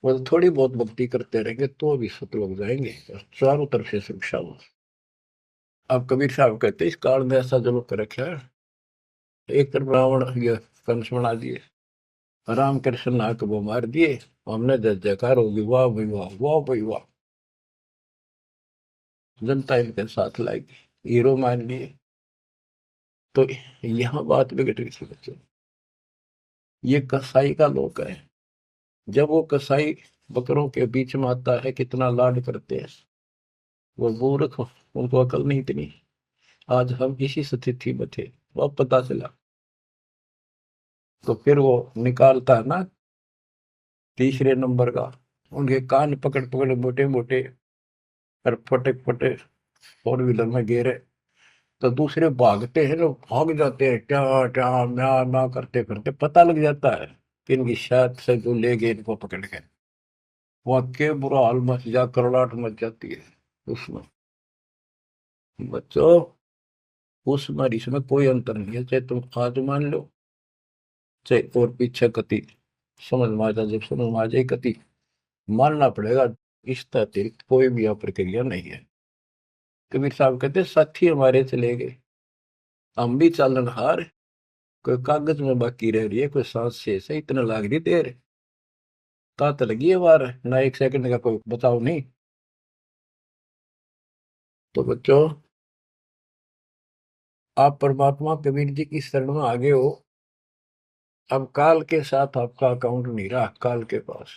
Speaker 1: वो तो थोड़ी बहुत भक्ति करते रहेंगे तो भी सतलोक जाएंगे, और चारों तरफ से शिक्षा हो। अब कबीर साहब कहते इस काल में ऐसा जो कर रखा है, एक तरफ रावण ये कंस बना दिए, राम कृष्ण नाक वो मार दिए, हमने जय जयकार होगी, वाह भाई वाह, वाह भाई वाह। जनता इनके साथ लाएगी, हीरो मान लिए। तो यहाँ बात बिगड़ रही थी बच्चों। ये कसाई का लोक है। जब वो कसाई बकरों के बीच में आता है, कितना लाड करते हैं। वो मूर्ख, उनको अकल नहीं इतनी। आज हम इसी स्थिति में थे, वो अब पता चला। तो फिर वो निकालता है ना, तीसरे नंबर का, उनके कान पकड़ पकड़ मोटे मोटे, और फटे फटे फोर व्हीलर में गेरे। तो दूसरे भागते हैं, लोग भाग जाते हैं, क्या क्या म्या म्या करते करते, पता लग जाता है कि इनकी शायद से जो ले गए इनको पकड़ के। वहां के बुरा हाल मच जा, करड़ाहट मच जाती है उसमें। बच्चों, उसमें और इसमें कोई अंतर नहीं है, चाहे तुम आज मान लो, चाहे और पीछे कति समझ में आ जाए, जब समझ में आ जाए कति मानना पड़ेगा। इस अतिरिक्त कोई भी यहाँ प्रक्रिया नहीं है। कबीर साहब कहते साथी हमारे चले गए, हम भी चालन हार, कोई कागज में बाकी रह रही है, कोई सांस शेष है, इतना लाग रही देर, तात लगी है वार, ना एक सेकंड का कोई बचाव नहीं। तो बच्चों, आप परमात्मा कबीर जी की शरण में आगे हो। अब काल के साथ आपका अकाउंट नहीं रहा, काल के पास।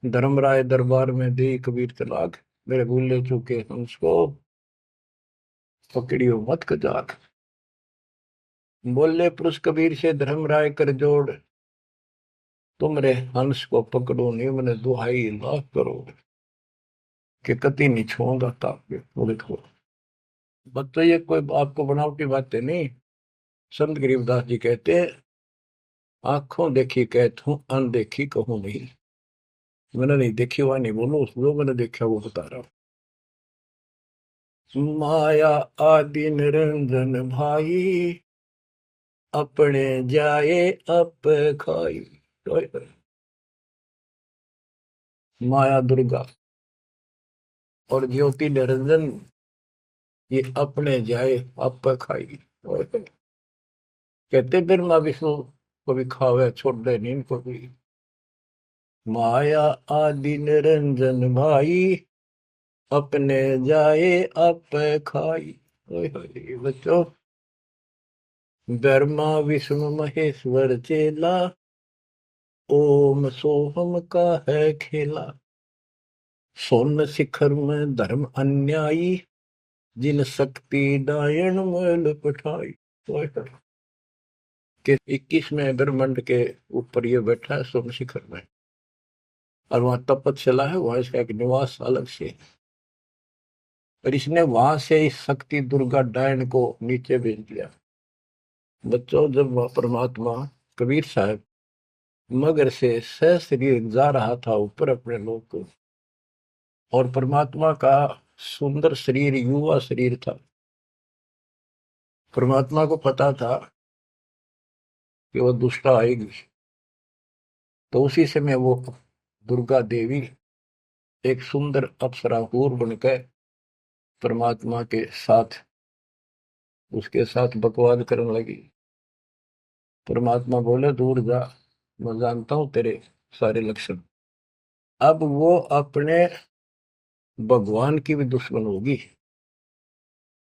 Speaker 1: धर्मराय दरबार में दे कबीर तलाक, मेरे भूले चूके हंस को पकड़ियो मत कजाक। बोले पुरुष कबीर से धर्मराय कर जोड़, तुमरे हंस को पकड़ो निम्न दुहाई लाख करोड़, कि कति नहीं छोड़ूंगा ताप वो देखो। बच्चों, ये कोई आपको बनावटी बातें नहीं। संत गरीबदास जी कहते हैं, आंखों देखी कहत हूं, अनदेखी कहूं नहीं। मैंने नहीं देखी हुआ नहीं बोलो, जो मैंने देखा वो बता रहा हूं। माया आदि निरंजन भाई, अपने जाए अप खाई। माया दुर्गा और ज्योति निरंजन, ये अपने जाए अप खाई। कहते ब्रह्मा विष्णु को भी खावे, छोड़ दे नहीं इनको भी। माया आदि निरंजन भाई, अपने जाए अप खाई। बच्चों, ब्रह्मा विष्णु महेश्वर चेला, ओम सोहम का है खेला, सोन शिखर में धर्म अन्यायी, जिन शक्ति डायन मैल पठाई। तो कि 21वें ब्रह्मांड के ऊपर ये बैठा है सोम शिखर में, और वहां तपस्या है, वहां इसका एक निवास अलग से है। और इसने वहां से इस शक्ति दुर्गा डायन को नीचे भेज दिया। बच्चों, जब वह परमात्मा कबीर साहब मगर से सशरीर जा रहा था ऊपर अपने लोक को, और परमात्मा का सुंदर शरीर युवा शरीर था, परमात्मा को पता था कि वह दुष्टा आएगी, तो उसी समय वो दुर्गा देवी एक सुंदर अप्सरा हूर बनकर परमात्मा के साथ उसके साथ बकवाद करने लगी। परमात्मा बोले दूर जा, मैं जानता हूं तेरे सारे लक्षण। अब वो अपने भगवान की भी दुश्मन होगी।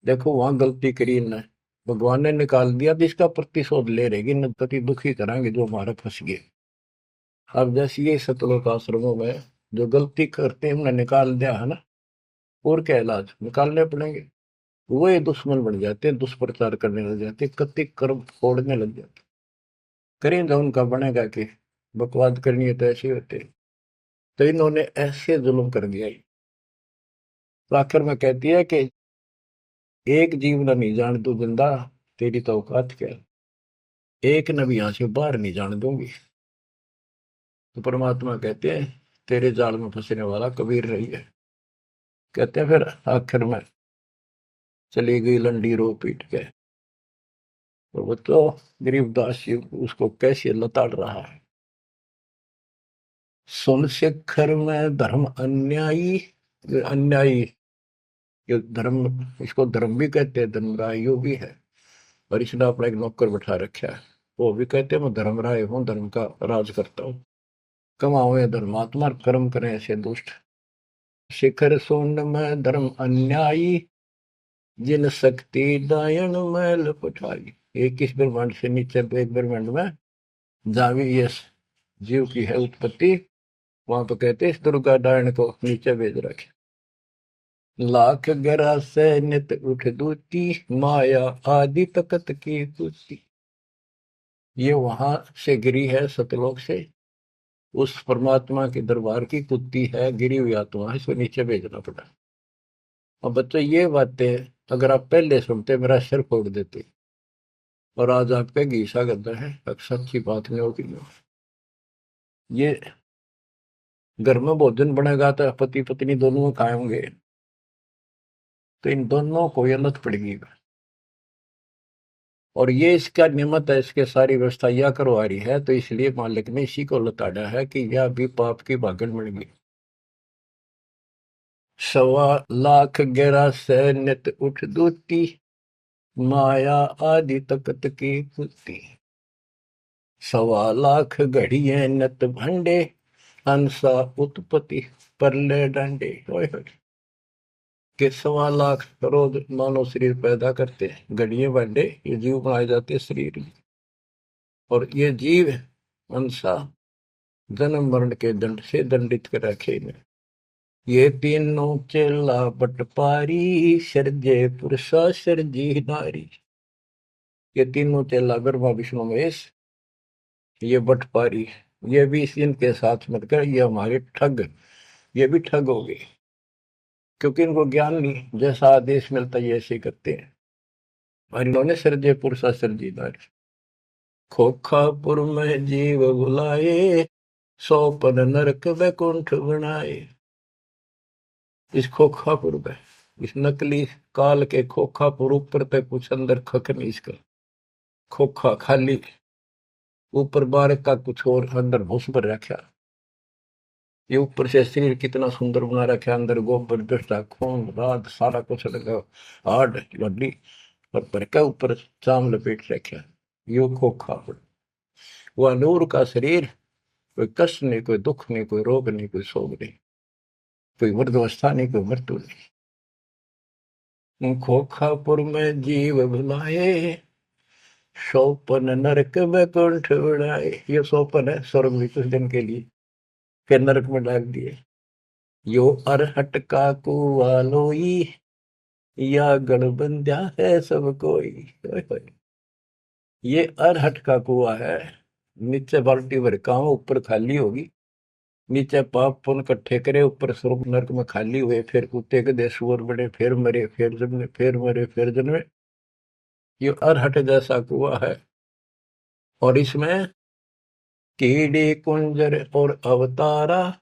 Speaker 1: देखो वहां गलती करी इन्हें, भगवान ने निकाल दिया तो इसका प्रतिशोध ले रहेगी, न पति दुखी कराएंगे जो हमारे फंस गए। अब जैसे ये सतलोक आश्रमों में जो गलती करते हैं उन्हें निकाल दिया है ना, और क्या इलाज निकालने पड़ेंगे। वो ये दुश्मन बन जाते हैं, दुष्प्रचार करने लग जाते हैं, कति कर्म फोड़ने लग जाते। करें जो उनका बनेगा कि बकवाद करनी है तो ऐसे होते। तो इन्होंने ऐसे जुल्म कर दिया। तो आखिर में कहती है कि एक जीव न नहीं जान तू जिंदा, तेरी तो औकात क्या, एक न भी यहां से बाहर नहीं जाने दूंगी। तो परमात्मा कहते हैं तेरे जाल में फंसने वाला कबीर रही है। कहते हैं फिर आखिर में चली गई लंडी रो पीट के। तो वो तो गरीबदास जी उसको कैसे लताड़ रहा है। सुन शिखर में धर्म अन्यायी, अन्यायी ये धर्म, इसको धर्म भी कहते हैं, धर्मराय यो भी है। और इसने अपना एक नौकर बैठा रखा है, वो भी कहते हैं मैं धर्मराय हूँ, धर्म का राज करता हूँ। कमाओ ये धर्मात्मा, कर्म करें ऐसे दुष्ट। शिखर सोन में धर्म अन्यायी, जिन शक्ति दायन मैल पठाई। 21 ब्रह्मांड से नीचे एक ब्रह्मांड में जहाँ भी ये जीव की है उत्पत्ति, वहां तो कहते इस दुर्गा डायन को नीचे भेज रखे। लाख गरा से नित उठ दूती, माया आदि तकत की कुती। ये वहां से गिरी है सतलोक से, उस परमात्मा के दरबार की कुत्ती है, गिरी हुई आत्मा है, इसको नीचे भेजना पड़ा। अब बच्चों ये बातें अगर आप पहले सुनते मेरा सिर फोड़ देते, और आज आपका घीसा गद्दा है, सच्ची बात नहीं होगी। ये घर में भोजन बनेगा तो पति पत्नी दोनों खाएंगे, तो इन दोनों को ये लत पड़ेगी। और ये इसका निमित्त है, इसके सारी व्यवस्था यह करवा रही है, तो इसलिए मालिक ने इसी को लताड़ा है कि यह भी पाप की भागन बन गई। 1.25 लाख गहरा से नित उठ दूती, माया आदि तकत की कुत्ती। 1.25 लाख घड़िए नत भंडे, हंसा उत्पत्ति परले डंडे। के 1.25 लाख करोड़ मानव शरीर पैदा करते हैं, घड़िए भांडे ये जीव बनाए जाते हैं शरीर में। और ये जीव हंसा जन्म मरण के दंड से दंडित कर रखे इन्हें। ये तीनों चेला बटपारी, सर्जे पुरुषा सर्जी नारी। ये तीनों चेला ब्रह्मा विष्णु महेश, ये बटपारी, ये भी इनके साथ मिलकर ये हमारे ठग, ये भी ठग हो गए, क्योंकि इनको ज्ञान नहीं, जैसा आदेश मिलता है ऐसे करते हैं। और इन्होंने सर्जे पुरुषा सर्जी नारी। खोखापुर में जीव बुलाए, 100 नरक वैकुंठ बनाए। इस खोखापुर में, इस नकली काल के खोखापुर ऊपर पे कुछ अंदर खक नहीं, इसका खोखा खाली, ऊपर बार का कुछ और अंदर भूस भर रखा। ये ऊपर से शरीर कितना सुंदर बना रखा, अंदर गोबर दस्ता खून रात सारा कुछ लगा, हार्ड हड्डी और भर का ऊपर चाम लपेट रखा। यो खोखापुर, वह नूर का शरीर, कोई कष्ट नहीं, कोई दुख नहीं, कोई रोग नहीं, कोई शोक नहीं, कोई वृद्धावस्था नहीं, कोई मृत्यु नहीं। खोखापुर में जीव भुलाए, सोपन नरक बैकुंठ बनाए, ये सोपन है स्वर्ग में कुछ दिन के लिए, फिर नरक में डाल दिए। यो अरहट का कुआ लोई, या गणबंध्या है सब कोई। ओए होए। ये अरहट का कुआ है, नीचे बाल्टी भर काम, ऊपर खाली होगी। नीचे पाप पुण्य इकट्ठे करे, ऊपर स्वर्ग नरक में खाली हुए, फिर कुत्ते गधे सुअर बड़े, फिर मरे, फिर जन्मे, फिर मरे, फिर जन्मे। ये अरहट जैसा कुआ है। और इसमें कीड़े कुंजर और अवतारा,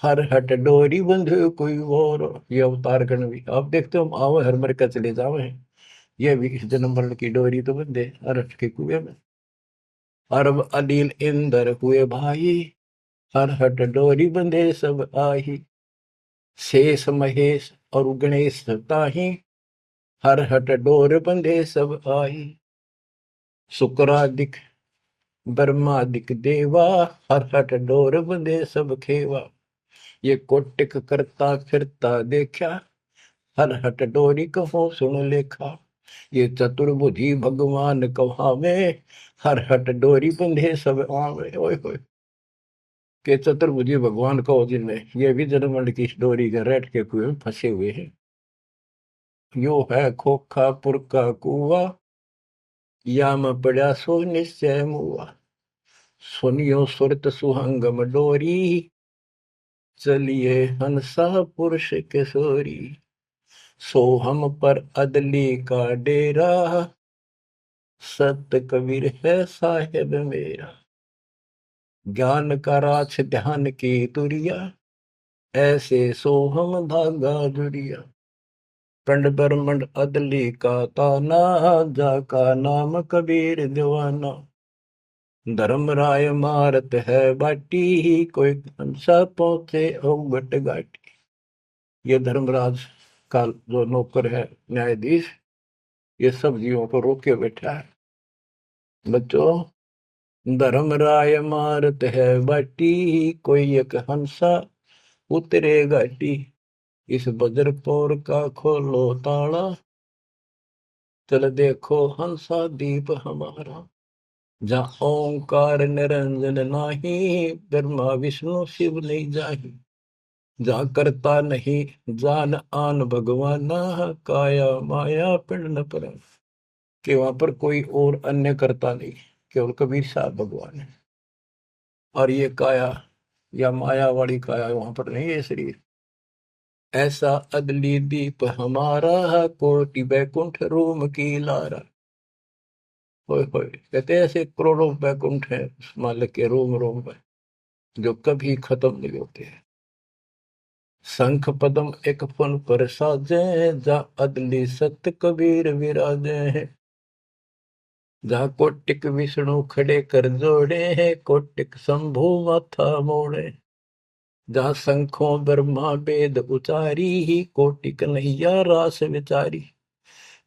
Speaker 1: हर हट डोरी बंधे कोई और। ये अवतार गण भी आप देखते हो, आओ हर मर का चले जावे, ये भी इस जन्म मरण की डोरी तो बंधे अरहट के कुएं में। अरब अनिल इंद्र हुए भाई, हर हट डोरी बंधे सब आही। शेष महेश और गणेश ताही, हर हट डोर बंधे सब आही। शुक्रादिक ब्रह्मादिक देवा, हर हट डोर बंधे सब खेवा। ये कोटिक करता फिरता देखा, हर हट डोरी कहो सुन लेखा। ये चतुर्भुजी भगवान कहावे, हर हट डोरी बंधे सब आवे। ओए होए। के चतुर्भुजी भगवान कहो जिनमें, ये भी जन्मंड की डोरी के रेट के कुएं में फंसे हुए हैं। यो है खोखापुर का कुआ, या में पड़ा सो निश्चय मुआ। सुनियो सुरत सुहंगम डोरी, चलिए हंसा पुरुष किशोरी। सो हम पर अदली का डेरा, सत कबीर है साहेब मेरा। ज्ञान का राछ ध्यान की तुरिया, ऐसे सो हम धागा जुड़िया। पंड ब्रह्मंड अदली का ताना, जाका नाम कबीर दीवाना। धर्म राय मारत है बाटी, कोई हंसा पहुंचे अवगट घाटी। ये धर्मराज का जो नौकर है न्यायाधीश, ये सब जीवों को रोक के बैठा है। बच्चों, धर्म राय मारत है बाटी, कोई एक हंसा उतरे घाटी। इस बजरपुर का खोलो ताला, चल देखो हंसा दीप हमारा। जहाँ ओंकार निरंजन नाही, ब्रह्मा विष्णु शिव नहीं जाही। जहाँ करता नहीं जान आन भगवाना, काया माया पिंड न पर। कि वहां पर कोई और अन्य करता नहीं, केवल कबीर साहब भगवान है। और ये काया या माया वाली काया वहां पर नहीं है शरीर। ऐसा अदली दीप हमारा, कोटि बैकुंठ रूम की लारा। होए होए। कहते हैं ऐसे करोड़ों बैकुंठ है उस मालिक के रोम रोम में, जो कभी खत्म नहीं होते हैं। शंख पदम एक फन पर साजे, जा अदली सत कबीर विराजे हैं। जहाँ कोटिक विष्णु खड़े कर जोड़े हैं, कोटिक शंभु माथा मोड़े। जहाँ शंखों ब्रह्मा वेद उचारी, ही कोटि कन्हैया रास विचारी।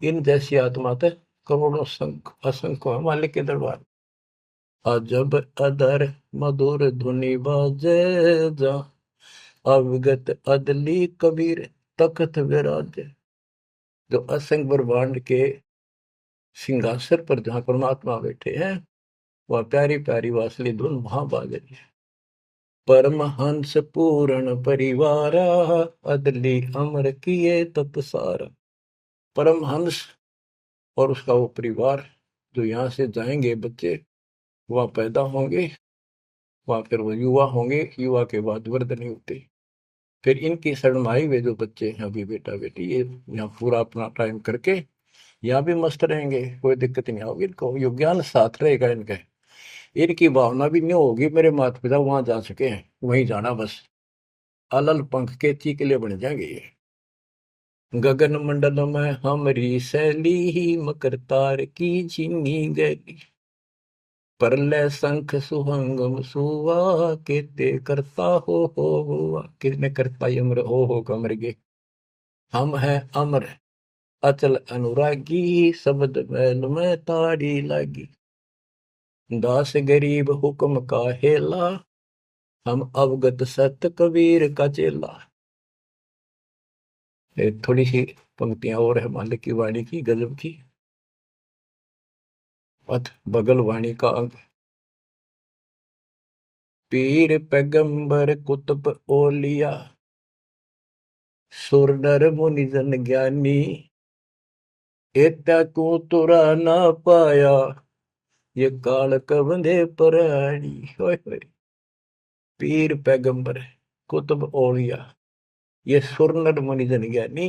Speaker 1: इन जैसी आत्मा थे करोड़ों शंख असंख्य है मालिक के दरबार। अजब अदर मधुर धुनि बाजे, जा अविगत अदली कबीर तख्त विराजे। जो असंख्य ब्रह्मांड के सिंहासन पर जहाँ परमात्मा बैठे हैं, वह प्यारी प्यारी वासली धुन वहां बाज रही है। परमहंस पूर्ण परिवारा, अदली अमर किए तत्सारा। परमहंस और उसका वो परिवार, जो यहाँ से जाएंगे बच्चे, वह पैदा होंगे, वह फिर वो युवा होंगे, युवा के बाद वृद्ध नहीं होते। फिर इनकी शरणमाई वे जो बच्चे हैं अभी बेटा बेटी, ये यहाँ पूरा अपना टाइम करके यहाँ भी मस्त रहेंगे, कोई दिक्कत नहीं होगी इनको, यो ज्ञान साथ रहेगा इनका। इनकी भावना भी नहीं होगी मेरे माता पिता वहां जा सके हैं, वहीं जाना बस। अलल पंख के चीकले बन जाएंगे ये। गगन मंडल में हमरी शैली, ही मकर तार की झीनी गैली। परलय शंख सुहंगम सुवा, केते करता हो हुआ। किसने करता अमर हो कमर गे। हम हैं अमर अचल अनुरागी, शब्द मैल में ताड़ी लागी। दास गरीब हुक्म का हेला, हम अवगत सत कबीर का चेला। थोड़ी सी पंक्तियां और है मालिक की वाणी की गजब की। अथ बगलवाणी का अंग। पीर पैगंबर कुतुब ओलिया, सुर नर मुनि जन ज्ञानी, एता को तुरा ना पाया, ये काल कबंधे प्राणी। होय होय। पीर पैगंबर कुतुब ओलिया, ये सुर नर मुनि जन ज्ञानी,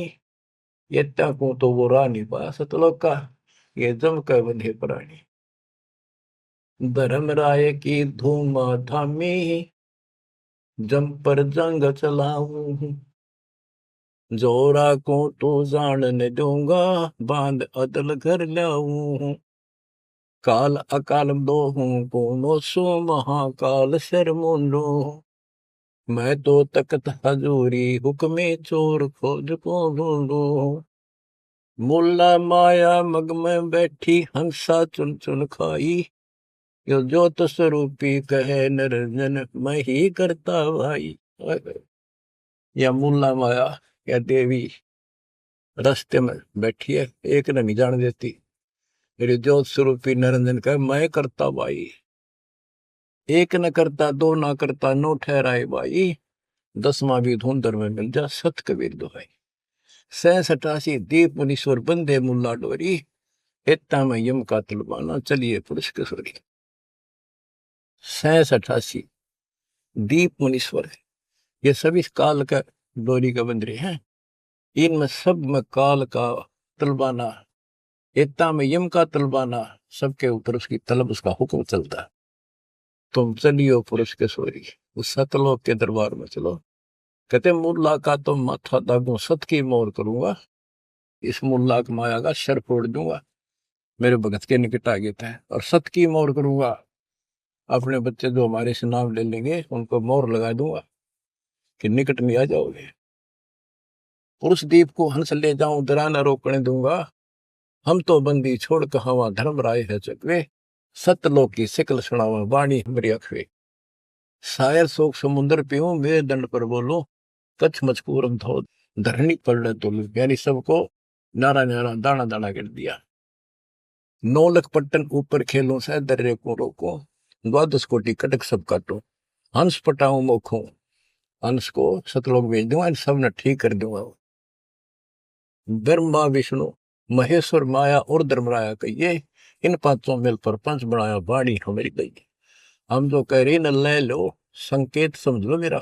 Speaker 1: एता को तो वो रानी पा सतलोका, ये जम का बंधे प्राणी। धर्म राय की धूम थामी, जम पर जंग चलाऊं, जोरा को तो जान न दूंगा, बांध अदल घर लाऊं। काल अकाल दो हूं कोनो सो, महाकाल शर मुंडो, मैं तो तकत हजूरी हुक्मे चोर खोज को ढूंढो। मुल्ला माया मग में बैठी, हंसा चुन चुन खाई, यो ज्योत स्वरूपी कहे निरंजन, मैं ही करता भाई। या मुल्ला माया या देवी रास्ते में बैठी है, एक ने नहीं जान देती। मेरे ज्योत स्वरूपी निरंजन कहे मैं करता भाई। एक न करता, दो ना करता, नो ठहराए भाई, 10वां भी धुंधर में मिल जा, सत कबीर दोहाई। 87 दीप मुनीश्वर बंदे मुल्ला डोरी, इतना में यम का तलबाना, चलिए पुरुष किशोरी। 87 दीप मुनीश्वर है, ये सभी काल का डोरी का बंदरे हैं। इनमें सब में काल का तलबाना, इतना में यम का तलबाना, सबके ऊपर उसकी तलब, उसका हुक्म चलता। तुम चलियो पुरुष किशोरी, उस सतलोक के दरबार में चलो। कहते मुल्ला का तो माथा दागू, सत की मोर करूंगा, इस मुल्ला की माया का शर फोड़ दूंगा। मेरे भगत के निकट आ गए थे, और सत की मोर करूंगा, अपने बच्चे जो हमारे से नाम ले लेंगे उनको मोर लगा दूंगा कि निकट में आ जाओगे। पुरुष दीप को हंस ले जाऊं, दरा न रोकने दूंगा, हम तो बंदी छोड़ कहावा, धर्म राय है चकवे, सतलोक की सिकल सुनावा, वाणी हमारी अखवे। शायर शोक समुद्र पीऊं, मेरे दंड पर बोलो, कच्छ मचकूरम धो धरनी पर तुल। यानी सबको नारा नारा दाना दाना कर दिया। 9 लख पट्टन ऊपर खेलों से दर्रे को रोको, 12 कोटि कटक सब काटो, हंस पटाऊं मोखो, हंस को सतलोक भेज दूंगा, इन सब ने ठीक कर दूंगा। ब्रह्मा विष्णु महेश्वर माया और धर्मराया कहिए, इन पांचों मिल पर पंच बनाया, वाणी हमारी गई। हम जो कह रहे न ले लो, संकेत समझ लो मेरा।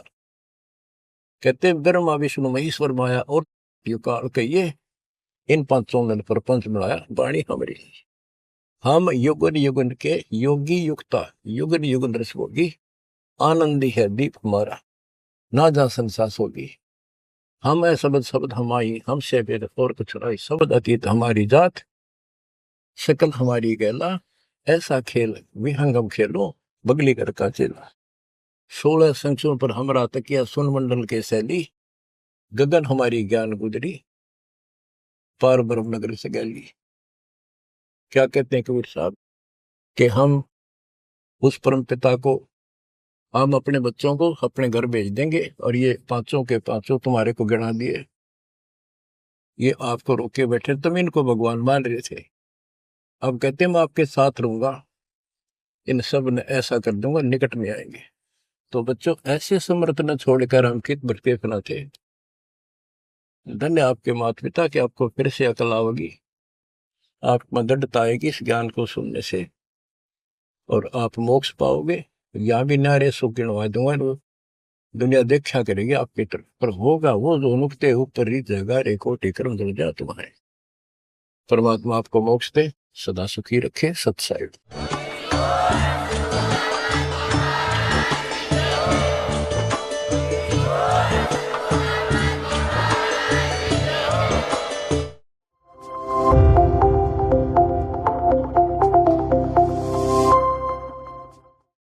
Speaker 1: कहते ब्रह्मा विष्णु महेश्वर माया और युकाल कहिए, इन पांचों मिल पर पंच बनाया, वाणी हमारी। हम युगन युगन के योगी युक्ता, युगन युगन रस होगी, आनंदी है दीप हमारा, ना जा संसास होगी। हम है शब्द शब्द हमारी, हमसे भेद और कुछ नहीं, शब्द अतीत हमारी जात, शकल हमारी गैला, ऐसा खेल विहंगम खेलो, बगली कर का चेला। 16 संख्यों पर हमरा तकिया, सुन मंडल के शैली, गगन हमारी ज्ञान गुजरी, पार ब्रह्म नगर से गैली। क्या कहते हैं कबीर साहब कि हम उस परम पिता को, हम अपने बच्चों को अपने घर भेज देंगे, और ये पांचों के पांचों तुम्हारे को गिना दिए, ये आपको रोके बैठे, तुम इनको भगवान मान रहे थे। अब कहते मैं आपके साथ रहूंगा, इन सब ने ऐसा कर दूंगा, निकट में आएंगे। तो बच्चों ऐसे समर्थ न छोड़कर हम कित भटके फना थे। धन्य आपके माता पिता कि आपको फिर से अकल आओगी, आप मददता आएगी इस ज्ञान को सुनने से, और आप मोक्ष पाओगे। या भी नारे सुख गिनवा दूंगा, दुनिया देखा करेगी आपकी तरफ, पर होगा वो जो नुकते ऊपर रीत जगा रे कोटि कर्म जल जा तुम्हारे। परमात्मा आपको मोक्ष दे, सदा सुखी रखे। सत्साई।